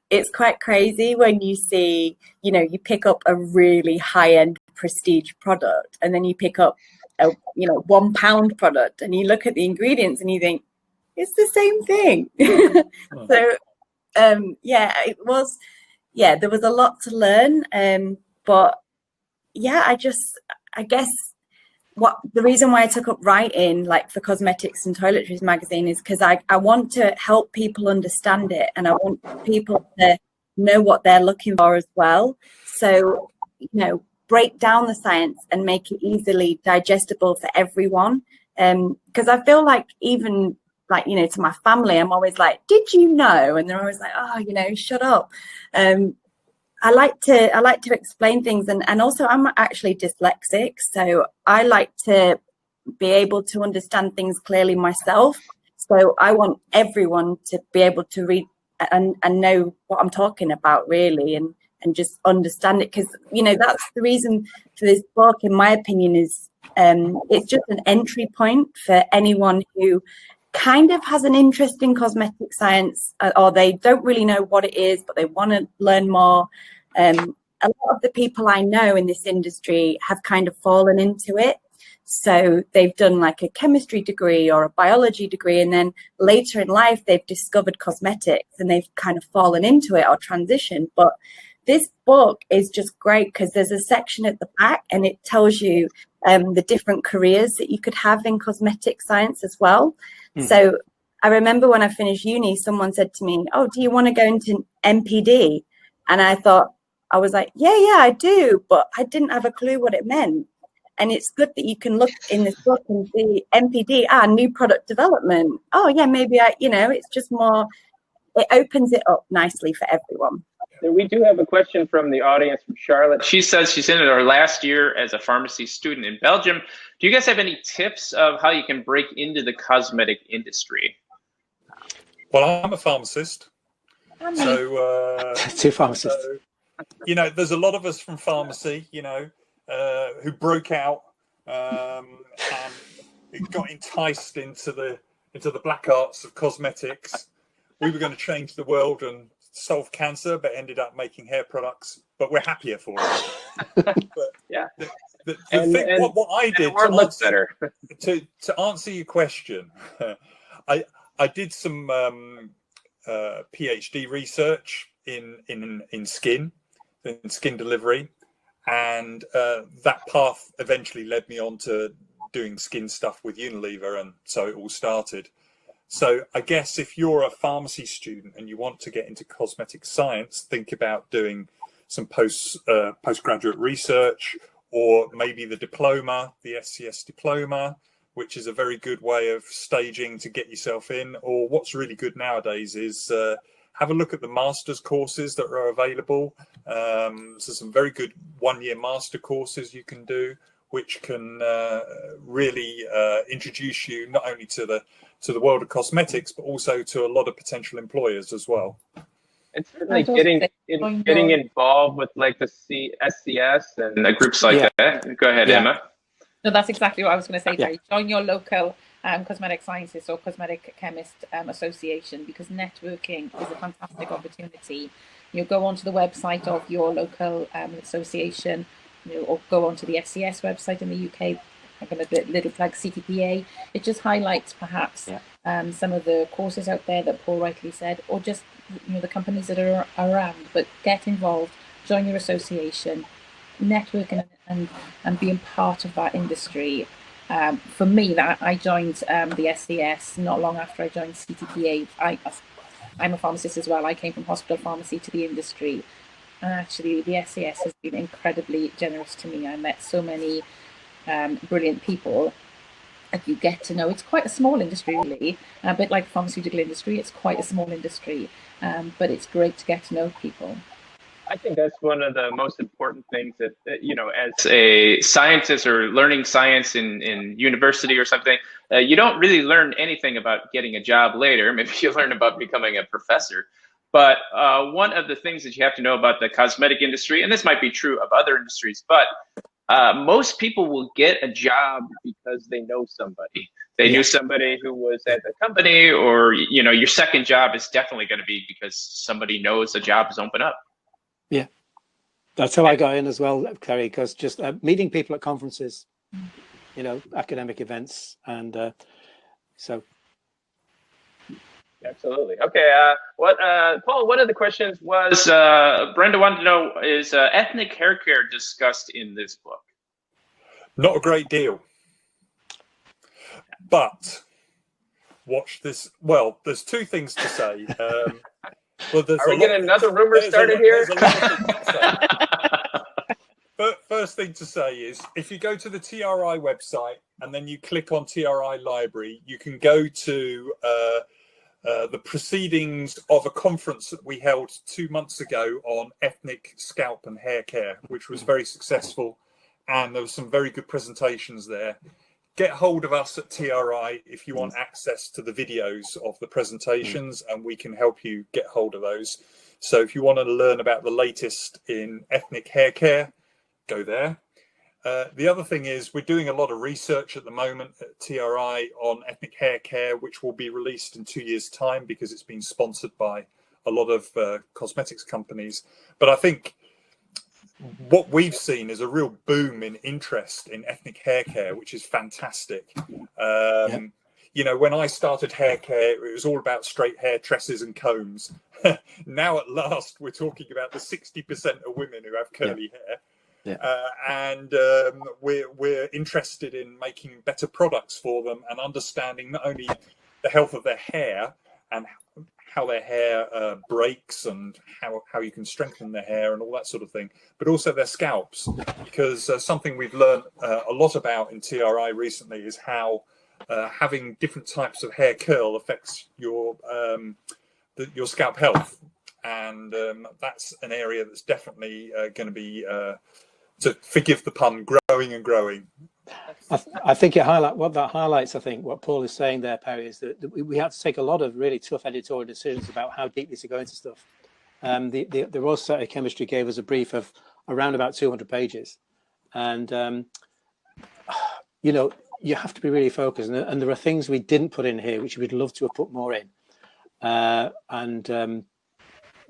it's quite crazy when you see, you pick up a really high-end prestige product and then you pick up a, £1 product and you look at the ingredients and you think, it's the same thing. So, it was, there was a lot to learn. But yeah, I guess the reason why I took up writing, like for Cosmetics and Toiletries magazine, is because I want to help people understand it, and I want people to know what they're looking for as well. So, break down the science and make it easily digestible for everyone. Because I feel like even to my family, I'm always like, did you know? And they're always like, oh, shut up. I like to explain things, and also I'm actually dyslexic, so I like to be able to understand things clearly myself. So I want everyone to be able to read and know what I'm talking about, really, and just understand it, because that's the reason for this book, in my opinion, is it's just an entry point for anyone who kind of has an interest in cosmetic science, or they don't really know what it is, but they want to learn more. A lot of the people I know in this industry have kind of fallen into it. So they've done like a chemistry degree or a biology degree, and then later in life they've discovered cosmetics and they've kind of fallen into it or transitioned. But this book is just great because there's a section at the back and it tells you the different careers that you could have in cosmetic science as well. So I remember when I finished uni, someone said to me, oh, do you want to go into MPD? And I was like, yeah, I do. But I didn't have a clue what it meant. And it's good that you can look in this book and see MPD, new product development. Oh, yeah, maybe it's just more, it opens it up nicely for everyone. We do have a question from the audience from Charlotte. She says she's in her last year as a pharmacy student in Belgium. Do you guys have any tips of how you can break into the cosmetic industry? Well, I'm a pharmacist. So two pharmacists. So, there's a lot of us from pharmacy, who broke out and got enticed into the black arts of cosmetics. We were going to change the world and solve cancer, but ended up making hair products. But we're happier for it. But yeah, the thing, what I did to answer your question, I did some PhD research in skin delivery, and that path eventually led me on to doing skin stuff with Unilever, and so it all started. So I guess if you're a pharmacy student and you want to get into cosmetic science, think about doing some postgraduate research, or maybe the diploma, the SCS diploma, which is a very good way of staging to get yourself in. Or what's really good nowadays is have a look at the master's courses that are available. So some very good one-year master courses you can do, which can really introduce you not only to the world of cosmetics, but also to a lot of potential employers as well. And certainly getting involved with like the SCS and groups like that. Go ahead, Emma. No, that's exactly what I was going to say, Terry. Join your local cosmetic scientists or cosmetic chemist association, because networking is a fantastic opportunity. Go onto the website of your local association, or go onto the SCS website in the UK. I'm going to little flag CTPA. It just highlights perhaps some of the courses out there that Paul rightly said, or just the companies that are around. But get involved, join your association, networking and being part of that industry. For me, that I joined the SCS not long after I joined CTPA. I'm a pharmacist as well. I came from hospital pharmacy to the industry, and actually the SCS has been incredibly generous to me. I met so many brilliant people, you get to know. It's quite a small industry, really, a bit like the pharmaceutical industry. It's quite a small industry, but it's great to get to know people. I think that's one of the most important things that you know, as a scientist or learning science in university or something, you don't really learn anything about getting a job later. Maybe you learn about becoming a professor. But one of the things that you have to know about the cosmetic industry, and this might be true of other industries, but most people will get a job because they know somebody. They knew somebody who was at the company, or, you know, your second job is definitely going to be because somebody knows a job is open up. Yeah, that's how I got in as well, Clary, because just meeting people at conferences, you know, academic events, and so. Absolutely. Okay. Paul, one of the questions was, Brenda wanted to know, is ethnic hair care discussed in this book? Not a great deal. But watch this. Well, there's two things to say. Well, are we getting another rumor started here? First thing to say is, if you go to the TRI website and then you click on TRI Library, you can go to the proceedings of a conference that we held 2 months ago on ethnic scalp and hair care, which was very successful, and there were some very good presentations there. Get hold of us at TRI if you want access to the videos of the presentations, and we can help you get hold of those. So if you want to learn about the latest in ethnic hair care, go there. The other thing is, we're doing a lot of research at the moment at TRI on ethnic hair care, which will be released in 2 years' time because it's been sponsored by a lot of cosmetics companies. But I think what we've seen is a real boom in interest in ethnic hair care, which is fantastic. You know, when I started hair care, it was all about straight hair, tresses and combs. Now at last, we're talking about the 60% of women who have curly hair. And we're interested in making better products for them and understanding not only the health of their hair and how their hair breaks and how you can strengthen their hair and all that sort of thing, but also their scalps, because something we've learned a lot about in TRI recently is how having different types of hair curl affects your scalp health, and that's an area that's definitely going to be to forgive the pun, growing and growing. I think what that highlights, I think, what Paul is saying there, Perry, is that we have to take a lot of really tough editorial decisions about how deeply to go into stuff. The Royal Society of Chemistry gave us a brief of around about 200 pages. And, you know, you have to be really focused. And there are things we didn't put in here, which we'd love to have put more in.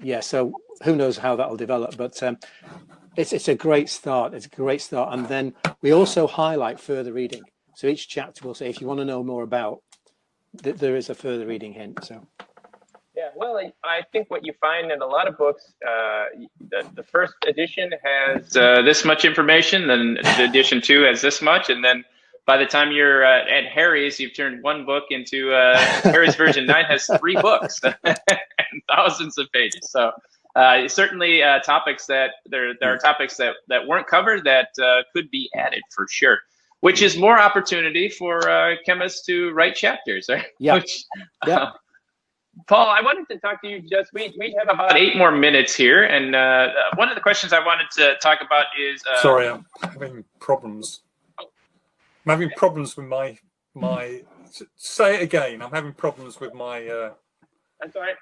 Yeah, so who knows how that'll develop, but it's a great start. It's a great start. And then we also highlight further reading. So each chapter will say, if you want to know more about, there is a further reading hint. So. Yeah, well, I think what you find in a lot of books, the first edition has this much information, then edition 2 has this much, and then by the time you're at Harry's, you've turned one book into Harry's version 9 has 3 books and thousands of pages. So certainly topics that there are topics that weren't covered that could be added for sure, which is more opportunity for chemists to write chapters. Right? Yeah. Paul, I wanted to talk to you we have about 8 more minutes here. And one of the questions I wanted to talk about is... Sorry, I'm having problems. I'm having problems with my say it again. I'm having problems with my... That's all right.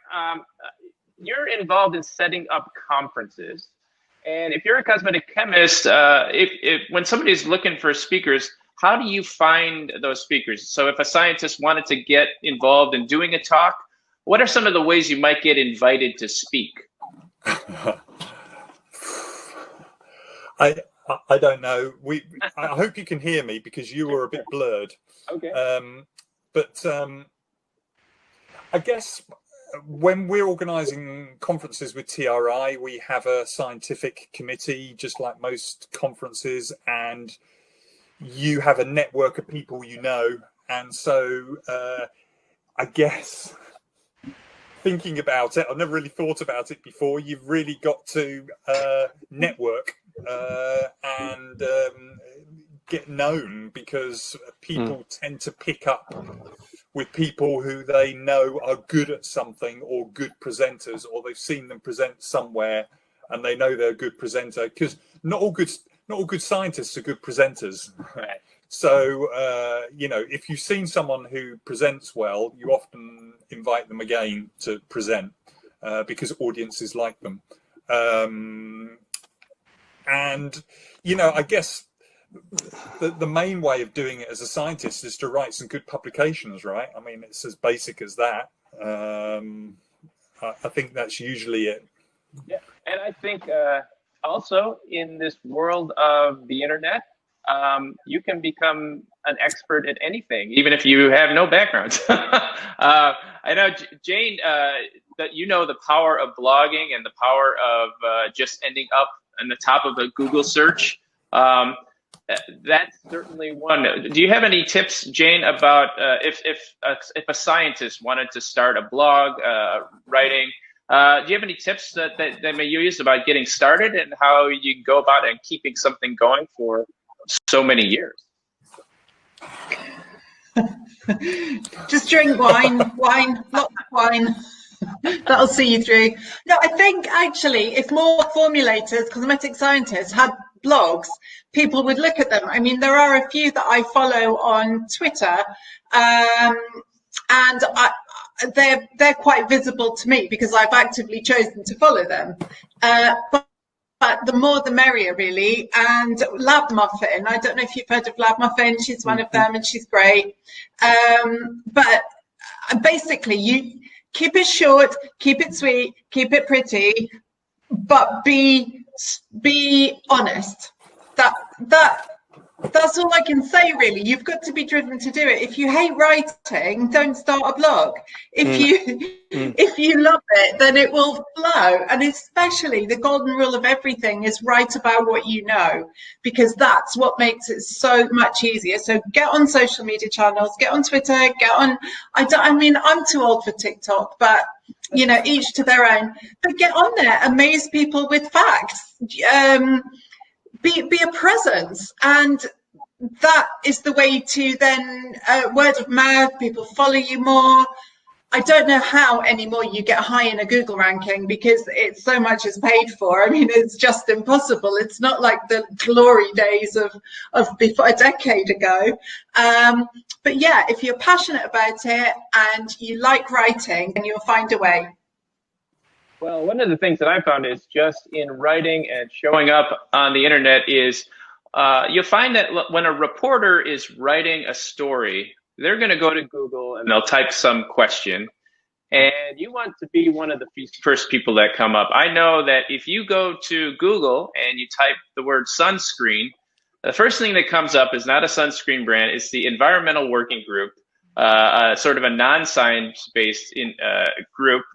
You're involved in setting up conferences. And if you're a cosmetic chemist, when somebody's looking for speakers, how do you find those speakers? So if a scientist wanted to get involved in doing a talk, what are some of the ways you might get invited to speak? I don't know. I hope you can hear me because you were a bit blurred. Okay. But I guess when we're organising conferences with TRI, we have a scientific committee, just like most conferences, and you have a network of people you know. And so I guess thinking about it, I've never really thought about it before. You've really got to network and get known, because people tend to pick up with people who they know are good at something or good presenters, or they've seen them present somewhere and they know they're a good presenter, because not all good scientists are good presenters. Right. So, if you've seen someone who presents well, you often invite them again to present because audiences like them. And, I guess the main way of doing it as a scientist is to write some good publications, right? I mean, it's as basic as that. I think that's usually it. Yeah, and I think also in this world of the internet, you can become an expert at anything, even if you have no background. I know, Jane, that the power of blogging and the power of just ending up on the top of a Google search. That's certainly one. Do you have any tips, Jane, about if a scientist wanted to start a blog, writing? Do you have any tips that they may use about getting started and how you go about it and keeping something going for so many years? Just drink wine, lots of wine. That'll see you through. No, I think actually if more formulators, cosmetic scientists had blogs, people would look at them. I mean, there are a few that I follow on Twitter, and they're quite visible to me because I've actively chosen to follow them. But the more the merrier, really. And Lab Muffin, I don't know if you've heard of Lab Muffin. She's one of them, and she's great. But basically, you keep it short, keep it sweet, keep it pretty, but be honest. That's all I can say, really. You've got to be driven to do it. If you hate writing, don't start a blog. If you love it, then it will flow. And especially the golden rule of everything is write about what you know, because that's what makes it so much easier. So get on social media channels, get on Twitter, I'm too old for TikTok, but each to their own. But get on there, amaze people with facts. Be a presence, and that is the way to then word of mouth, people follow you more. I don't know how anymore you get high in a Google ranking because it's so much is paid for. I mean, it's just impossible. It's not like the glory days of before a decade ago. But yeah, if you're passionate about it and you like writing, then you'll find a way. Well, one of the things that I found is just in writing and showing up on the internet is you'll find that when a reporter is writing a story, they're going to go to Google and they'll type some question. And you want to be one of the first people that come up. I know that if you go to Google and you type the word sunscreen, the first thing that comes up is not a sunscreen brand. It's the Environmental Working Group, sort of a non-science-based group.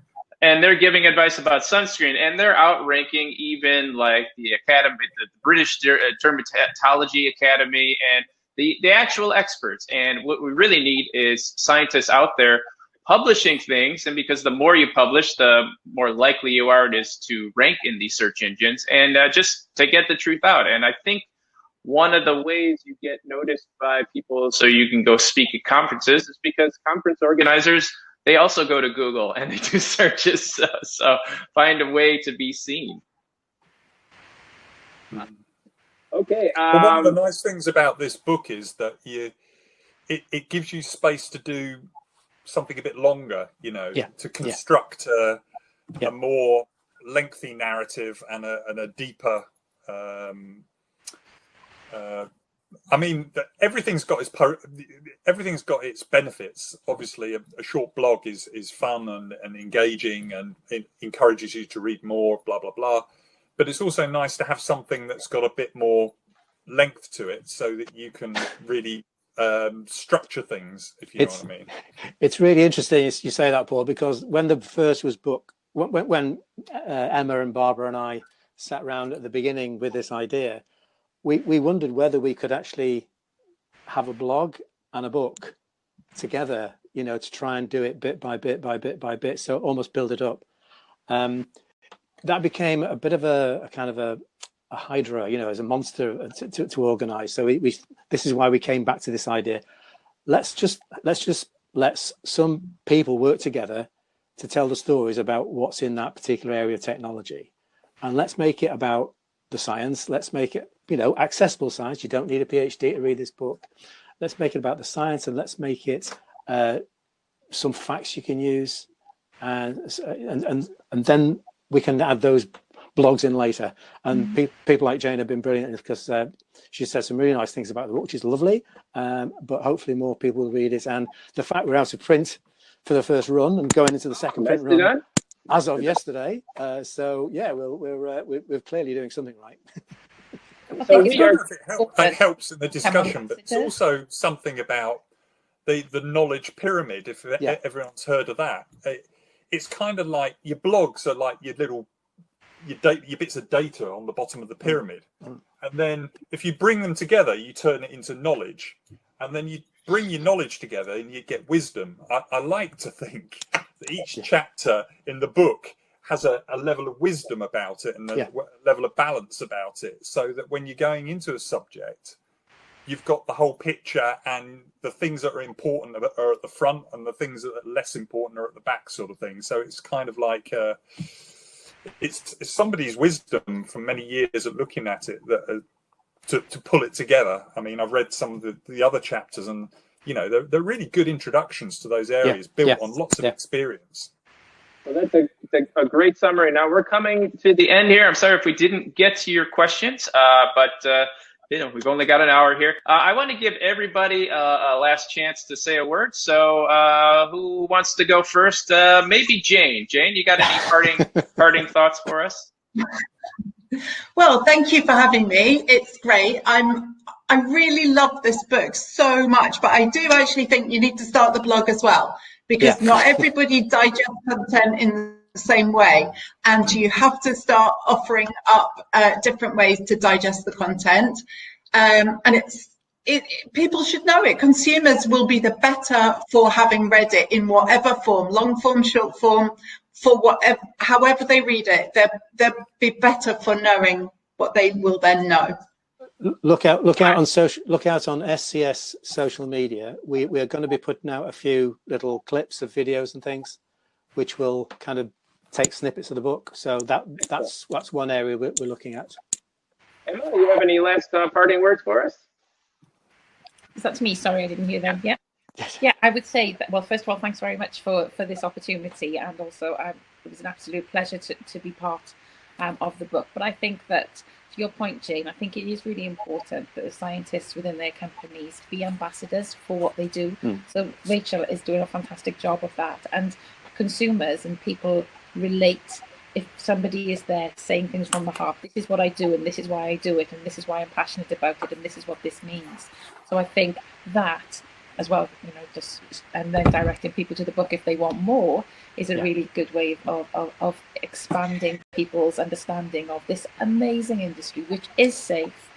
And they're giving advice about sunscreen, and they're outranking even like the Academy, the British Dermatology Academy, and the actual experts. And what we really need is scientists out there publishing things. And because the more you publish, the more likely you are it is to rank in these search engines and just to get the truth out. And I think one of the ways you get noticed by people so you can go speak at conferences is because conference organizers, they also go to Google and they do searches. So find a way to be seen. Okay. Well, one of the nice things about this book is that it gives you space to do something a bit longer, to construct a more lengthy narrative and a deeper. I mean, everything's got its benefits. Obviously, a short blog is fun and engaging, and it encourages you to read more. Blah blah blah. But it's also nice to have something that's got a bit more length to it, so that you can really structure things. If you know what I mean. It's really interesting you say that, Paul, because when the first was book, when Emma and Barbara and I sat around at the beginning with this idea. We wondered whether we could actually have a blog and a book together, to try and do it bit by bit by bit by bit, so almost build it up. That became a bit of a kind of hydra, you know, as a monster to organize. So this is why we came back to this idea. Let's just let some people work together to tell the stories about what's in that particular area of technology, and let's make it about the science. Let's make it, you know, accessible science. You don't need a PhD to read this book. Let's make it about the science, and let's make it some facts you can use, and then we can add those blogs in later. And people like Jane have been brilliant because she said some really nice things about the book, which is lovely. But hopefully more people will read it. And the fact we're out of print for the first run and going into the second print run as of yesterday. So yeah, we're clearly doing something right. So it helps in the discussion, but it's also something about the knowledge pyramid. If everyone's heard of that, it's kind of like your blogs are like your bits of data on the bottom of the pyramid, and then if you bring them together, you turn it into knowledge, and then you bring your knowledge together and you get wisdom. I like to think that each chapter in the book has a level of wisdom about it and a level of balance about it, so that when you're going into a subject, you've got the whole picture, and the things that are important are at the front, and the things that are less important are at the back, sort of thing. So it's kind of like it's somebody's wisdom from many years of looking at it that to pull it together. I mean, I've read some of the other chapters, and you know, they're really good introductions to those areas, built on lots of experience. Well, that's a great summary. Now we're coming to the end here. I'm sorry if we didn't get to your questions, but you know, we've only got an hour here. I want to give everybody a last chance to say a word. So who wants to go first? Maybe Jane. Jane, you got any parting thoughts for us? Well, thank you for having me. It's great. I really love this book so much, but I do actually think you need to start the blog as well, because not everybody digests content in the same way, and you have to start offering up different ways to digest the content. And people should know it. Consumers will be the better for having read it in whatever form, long form, short form, for whatever, however they read it. They'll be better for knowing what they will then know. Look out on SCS social media. We are going to be putting out a few little clips of videos and things, which will kind of take snippets of the book. So that's one area we're looking at. Emma, you have any last parting words for us? Is that to me? Sorry, I didn't hear them. Yeah. Yeah, I would say that, well, first of all, thanks very much for this opportunity, and also it was an absolute pleasure to be part of the book. But I think that, to your point, Jane, I think it is really important that the scientists within their companies be ambassadors for what they do. So Rachel is doing a fantastic job of that, and consumers and people relate. If somebody is there saying things from the heart, this is what I do, and this is why I do it, and this is why I'm passionate about it, and this is what this means. So I think that as well, you know, just and then directing people to the book if they want more is a really good way of expanding people's understanding of this amazing industry, which is safe,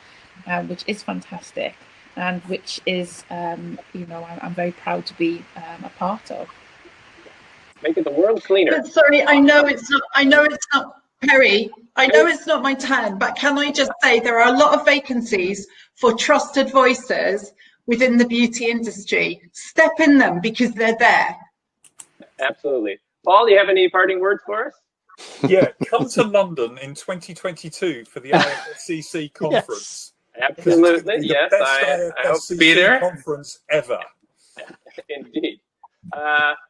which is fantastic, and which is, you know, I'm very proud to be a part of. Making the world cleaner. But sorry, I know it's not Perry. I know it's not my turn, but can I just say there are a lot of vacancies for trusted voices within the beauty industry. Step in them because they're there. Absolutely. Paul, do you have any parting words for us? Yeah, come to London in 2022 for the IFSCC conference. Yes. Absolutely, yes. I hope to be there. Conference ever. Indeed.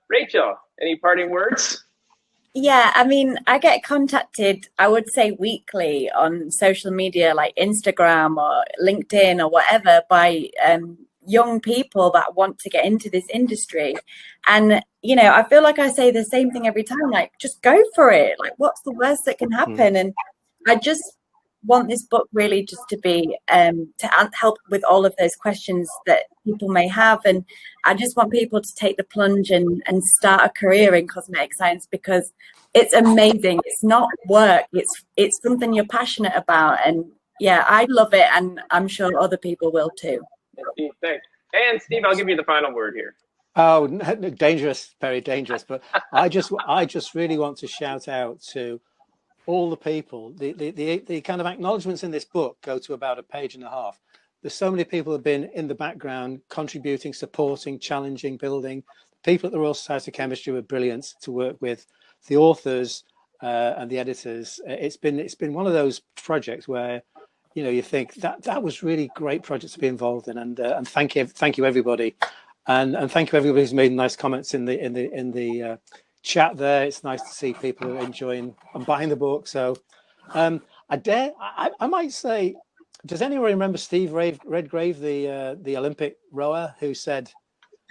Rachel, any parting words? Yeah, I mean, I get contacted, I would say weekly on social media like Instagram or LinkedIn or whatever by young people that want to get into this industry. And, you know, I feel like I say the same thing every time, like, just go for it. Like, what's the worst that can happen? And I just want this book really just to be to help with all of those questions that people may have. And I just want people to take the plunge and start a career in cosmetic science, because it's amazing. It's not work. It's something you're passionate about. And yeah, I love it. And I'm sure other people will too. Indeed, thanks. And Steve, I'll give you the final word here. Oh, dangerous, very dangerous. But I just really want to shout out to all the people, the kind of acknowledgements in this book go to about 1.5 pages. There's so many people who have been in the background, contributing, supporting, challenging, building. People at the Royal Society of Chemistry were brilliant to work with. The authors and the editors. It's been one of those projects where, you know, you think that was really great project to be involved in, and thank you everybody, and thank you everybody who's made nice comments in the chat there. It's nice to see people enjoying and buying the book. So I might say, does anyone remember Steve Redgrave, the Olympic rower, who said,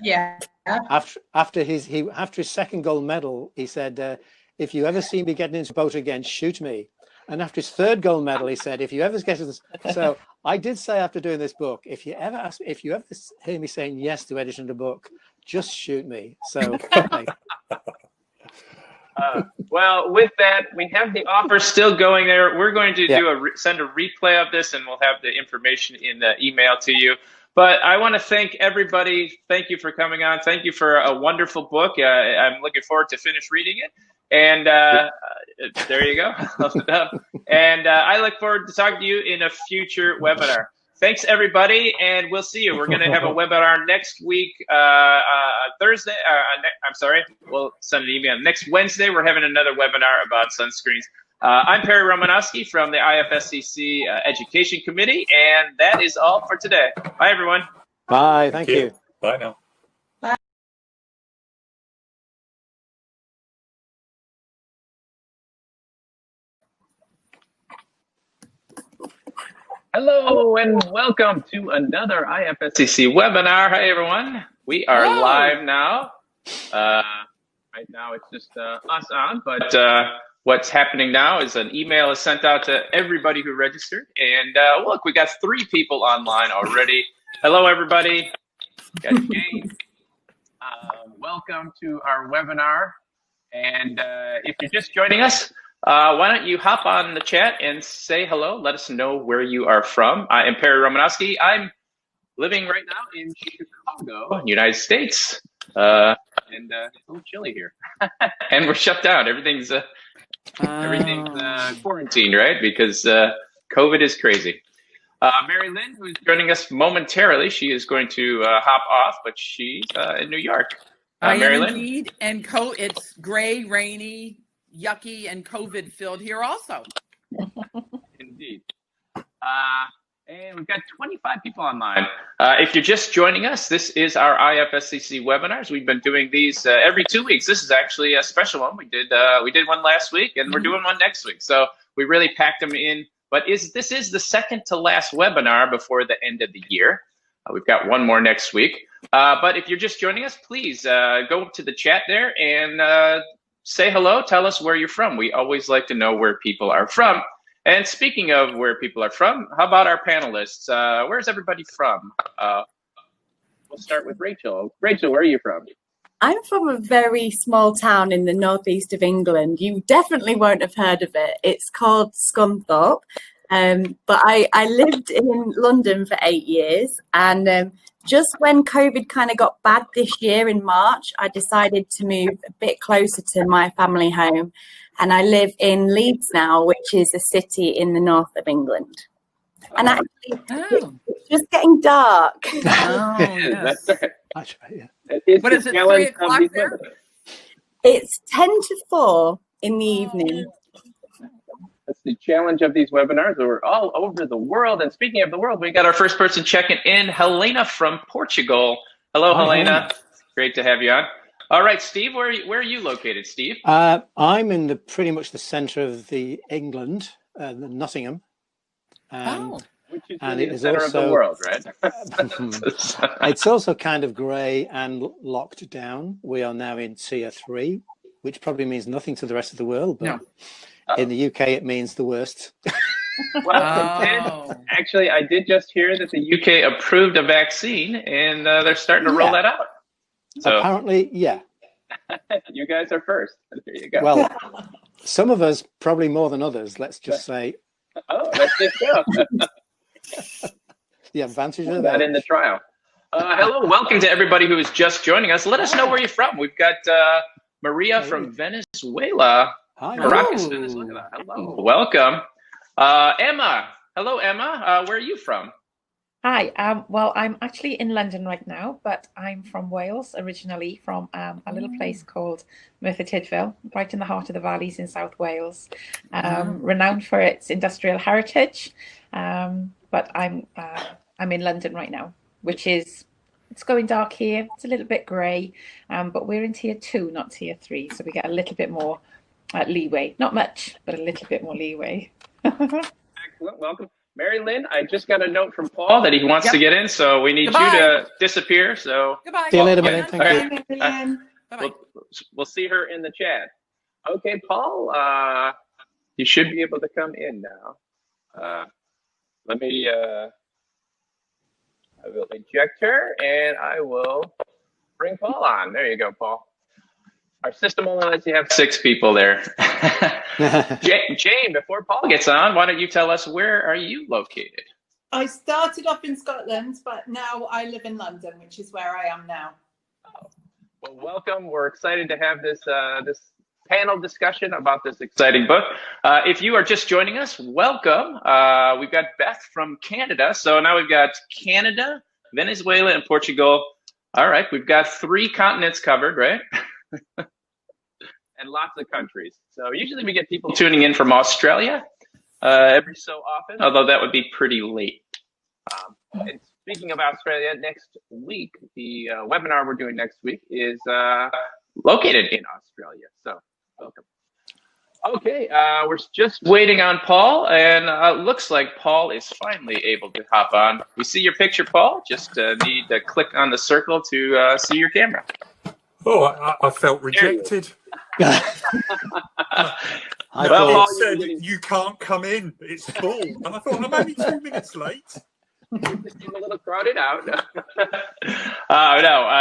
yeah, after his second gold medal, he said, if you ever see me getting into a boat again, shoot me. And after his third gold medal, he said, if you ever get to this. So I did say, after doing this book, if you ever hear me saying yes to editing the book, just shoot me. So hey. Well, with that, we have the offer still going there. We're going to send a replay of this, and we'll have the information in the email to you. But I want to thank everybody. Thank you for coming on. Thank you for a wonderful book. I'm looking forward to finish reading it. And there you go. And I look forward to talking to you in a future webinar. Thanks, everybody, and we'll see you. We're going to have a webinar next week, Thursday. I'm sorry. We'll send an email. Next Wednesday, we're having another webinar about sunscreens. I'm Perry Romanowski from the IFSCC Education Committee, and that is all for today. Bye, everyone. Bye. Thank you. Bye now. Hello and welcome to another IFSCC webinar. Hi, everyone. We are live now. Right now it's just us on, but what's happening now is an email is sent out to everybody who registered. And look, we got 3 people online already. Hello, everybody. Got Jane. Welcome to our webinar. And if you're just joining us, why don't you hop on the chat and say hello? Let us know where you are from. I am Perry Romanowski. I'm living right now in Chicago, United States. And it's a little chilly here. And we're shut down. Everything's quarantined, right? Because COVID is crazy. Mary Lynn, who's joining us momentarily, she is going to hop off, but she's in New York. Mary Lynn? Indeed, and it's gray, rainy, yucky, and COVID filled here also. Indeed. And we've got 25 people online. If you're just joining us, this is our IFSCC webinars. We've been doing these every 2 weeks. This is actually a special one. We did one last week, and we're doing one next week. So we really packed them in. But this is the second to last webinar before the end of the year. We've got one more next week. But if you're just joining us, please go to the chat there and say hello. Tell us where you're from. We always like to know where people are from. And speaking of where people are from, how about our panelists? Where's everybody from? We'll start with Rachel. Rachel, where are you from? I'm from a very small town in the northeast of England. You definitely won't have heard of it. It's called Scunthorpe. But I lived in London for 8 years, and just when COVID kind of got bad this year in March, I decided to move a bit closer to my family home, and I live in Leeds now, which is a city in the north of England. And actually, it's just getting dark. Oh, yes. That's right. That's right, yeah. What is it, 3 o'clock there? It's 10 to 4 in the evening. That's the challenge of these webinars. We're all over the world. And speaking of the world, we got our first person checking in, Helena from Portugal. Hello, Helena. Great to have you on. All right, Steve, where are you located, Steve? I'm in pretty much the centre of the England, Nottingham. Which is and really it the is center also, of the world, right? It's also kind of grey and locked down. We are now in tier 3, which probably means nothing to the rest of the world, but in the UK it means the worst. Well, I did just hear that the UK approved a vaccine, and they're starting to roll that out. So apparently, yeah. You guys are first. There you go. Well, some of us probably more than others. Let's just say. Oh, let's just go. The advantage of that in the trial. Hello, welcome to everybody who is just joining us. Let us know where you're from. We've got Maria from Venezuela. Hi. Rocket students, look at that. Hello, welcome. Emma, hello, Emma. Where are you from? Hi, well, I'm actually in London right now, but I'm from Wales originally, from a little place called Merthyr Tydfil, right in the heart of the valleys in South Wales, renowned for its industrial heritage. But I'm in London right now, which is, it's going dark here. It's a little bit grey, but we're in tier 2, not tier 3, so we get a little bit more leeway. Not much, but a little bit more leeway. Excellent, welcome. Mary Lynn, I just got a note from Paul that he wants to get in, so we need Goodbye. you to disappear. So Goodbye. See you later, yeah, Mary. Thank you. Bye-bye. we'll see her in the chat. Okay, Paul, you should be able to come in now. Let me, I will eject her and I will bring Paul on. There you go, Paul. Our system only lets you have 6 people there. Jane, before Paul gets on, why don't you tell us, where are you located? I started off in Scotland, but now I live in London, which is where I am now. Oh, well, welcome. We're excited to have this this panel discussion about this exciting book. If you are just joining us, welcome. We've got Beth from Canada. So now we've got Canada, Venezuela, and Portugal. All right, we've got 3 continents covered, right? And lots of countries. So usually we get people tuning in from Australia every so often, although that would be pretty late. And speaking of Australia, next week, the webinar we're doing next week is located in Australia. So welcome. Okay, we're just waiting on Paul, and looks like Paul is finally able to hop on. We see your picture, Paul. Just need to click on the circle to see your camera. Oh, I felt rejected. Paul, It said you can't come in. It's full. And I thought, I'm only 2 minutes late. You just seem a little crowded out.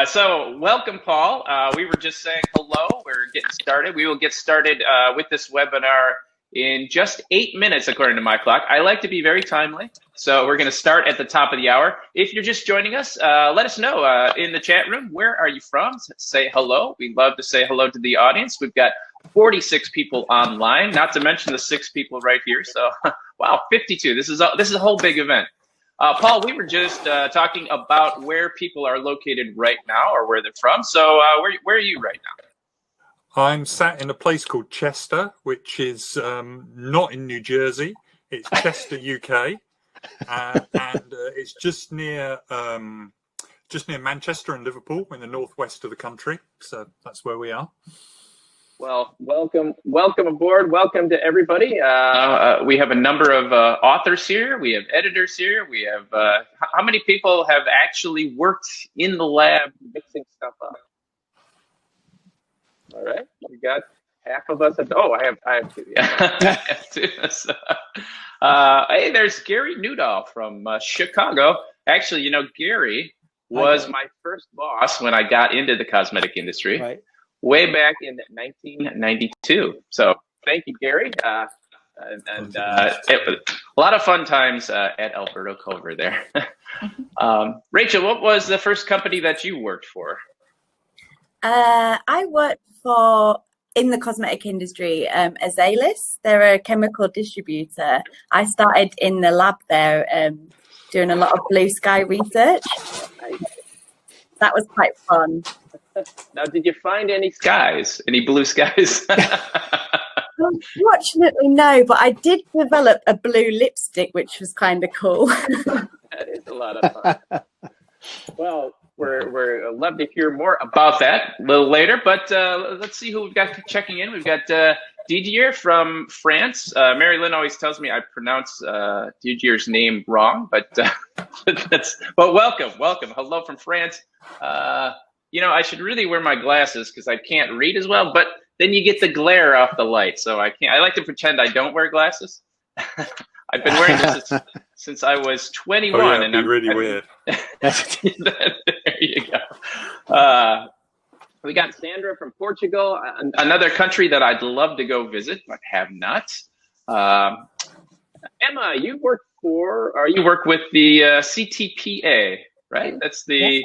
So welcome, Paul. We were just saying hello. We're getting started. We will get started with this webinar in just 8 minutes, according to my clock. I like to be very timely, so we're going to start at the top of the hour. If you're just joining us, let us know in the chat room, where are you from? Say hello. We'd love to say hello to the audience. We've got 46 people online, not to mention the 6 people right here. So, wow, 52. This is a whole big event. Paul, we were just talking about where people are located right now, or where they're from. So, where are you right now? I'm sat in a place called Chester, which is not in New Jersey. It's Chester, UK, and it's just near Manchester and Liverpool, in the northwest of the country. So that's where we are. Well, welcome aboard. Welcome to everybody. We have a number of authors here. We have editors here. We have how many people have actually worked in the lab mixing stuff up? All right, we got half of us. I have 2. Yeah, I have 2. So, hey, there's Gary Noodle from Chicago. Actually, you know, Gary was my first boss when I got into the cosmetic industry, way back in 1992. So thank you, Gary. And it was a lot of fun times at Alberto Culver there. Rachel, what was the first company that you worked for? I worked in the cosmetic industry, Azalis. They're a chemical distributor. I started in the lab there, doing a lot of blue sky research. That was quite fun. Now, did you find any skies? Any blue skies? Unfortunately, no, but I did develop a blue lipstick, which was kind of cool. That is a lot of fun. Well, we're love to hear more about that a little later, but let's see who we've got checking in. We've got Didier from France. Mary Lynn always tells me I pronounce Didier's name wrong, but welcome. Hello from France. You know, I should really wear my glasses because I can't read as well, but then you get the glare off the light, so I can't. I like to pretend I don't wear glasses. I've been wearing this since I was 21. Oh, yeah, and I'm really weird. There you go. We got Sandra from Portugal, another country that I'd love to go visit, but have not. Emma, you work with the CTPA, right? That's the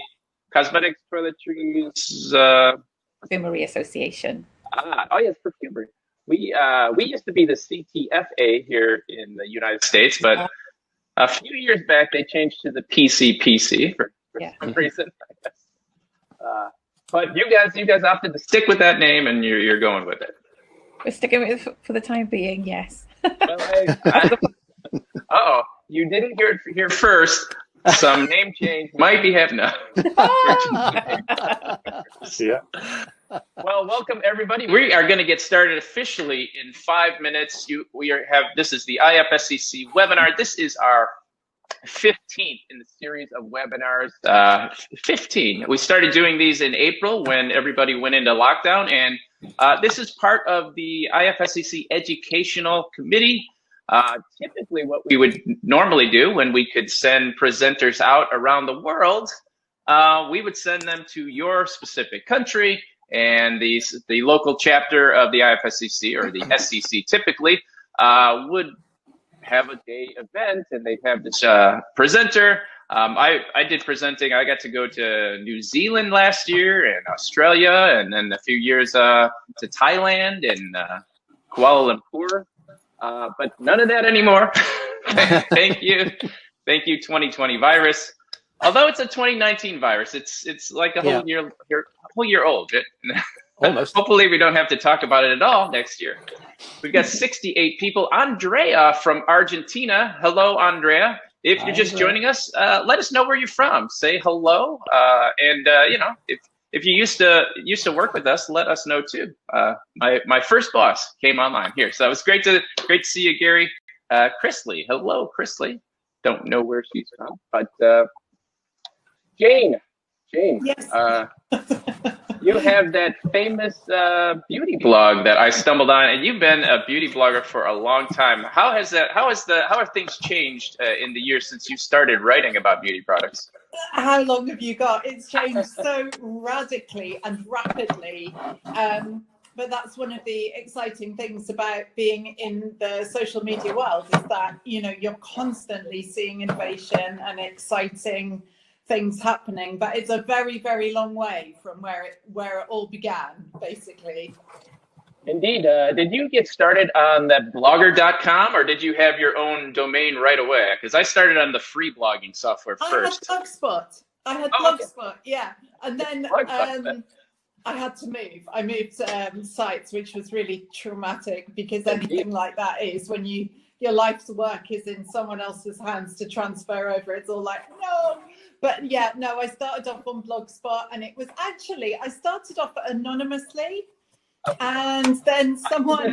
Cosmetics, Toiletries, Perfumery Association. Oh yes, perfumery. We used to be the CTFA here in the United States, but a few years back they changed to the PCPC for some reason, I guess. But you guys opted to stick with that name, and you're going with it. We're sticking with it for the time being, yes. Well, you didn't hear it here first. Some name change might be happening. Yeah. Well, welcome everybody. We are going to get started officially in 5 minutes. This is the IFSCC webinar. This is our 15th in the series of webinars. 15. We started doing these in April when everybody went into lockdown, and this is part of the IFSCC Educational Committee. Typically what we would normally do when we could send presenters out around the world, we would send them to your specific country, and the local chapter of the IFSCC or the SCC typically would have a day event, and they'd have this presenter. I did presenting. I got to go to New Zealand last year and Australia, and then a few years to Thailand and Kuala Lumpur. But none of that anymore. Thank you, 2020 virus. Although it's a 2019 virus, it's like a whole year old. Almost. Hopefully, we don't have to talk about it at all next year. We've got 68 people. Andrea from Argentina. Hello, Andrea. If you're just joining us, let us know where you're from. Say hello, and if you used to work with us, let us know too. My first boss came online here, so it was great to see you, Gary. Chrisley, hello, Chrisley. Don't know where she's from, but Jane, Yes. you have that famous beauty blog that I stumbled on, and you've been a beauty blogger for a long time. How have things changed in the years since you started writing about beauty products? How long have you got? It's changed so radically and rapidly. But that's one of the exciting things about being in the social media world, is that, you're constantly seeing innovation and exciting things happening. But it's a very, very long way from where it all began, basically. Indeed. Did you get started on that blogger.com, or did you have your own domain right away? Because I started on the free blogging software first. I had Blogspot. Yeah. And then I had to move. I moved sites, which was really traumatic, because anything like that is when your life's work is in someone else's hands to transfer over. It's all like, no. But yeah, no, I started off on Blogspot, and it was actually, I started off anonymously, and then someone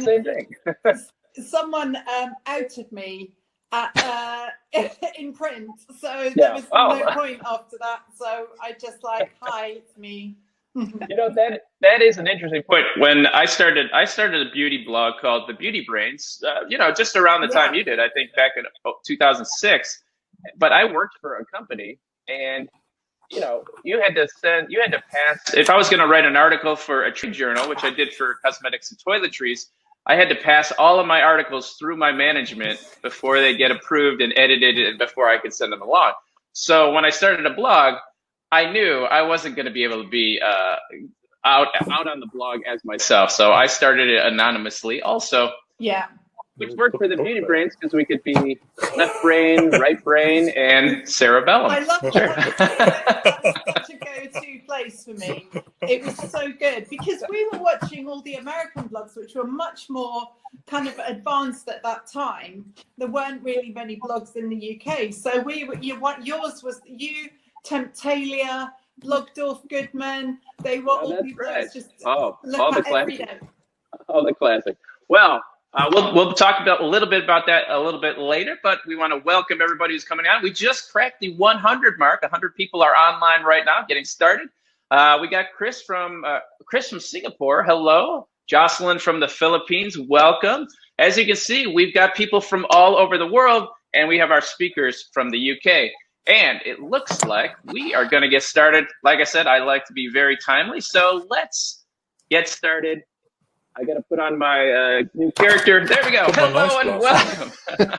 outed me in print. So there was no point after that. So I just hi, it's me. That is an interesting point. When I started a beauty blog called The Beauty Brains, just around the time you did, I think back in 2006. But I worked for a company, and you had to pass. If I was going to write an article for a trade journal, which I did for Cosmetics and Toiletries, I had to pass all of my articles through my management before they get approved and edited, and before I could send them along. So when I started a blog, I knew I wasn't going to be able to be out on the blog as myself. So I started it anonymously also. Yeah. Which worked for the Beauty Brains, because we could be left brain, right brain, and cerebellum. I love that. That's such a go-to place for me. It was so good, because we were watching all the American blogs, which were much more kind of advanced at that time. There weren't really many blogs in the UK. So yours was you, Temptalia, Blogdorf Goodman. They were all people that just all the classics. All the classics. Well, we'll talk a little bit about that a little bit later, but we want to welcome everybody who's coming on. We just cracked the 100 mark. 100 people are online right now, getting started. We got Chris from Singapore. Hello. Jocelyn from the Philippines. Welcome. As you can see, we've got people from all over the world, and we have our speakers from the UK. And it looks like we are going to get started. Like I said, I like to be very timely, so let's get started. I got to put on my new character. There we go. Hello and welcome.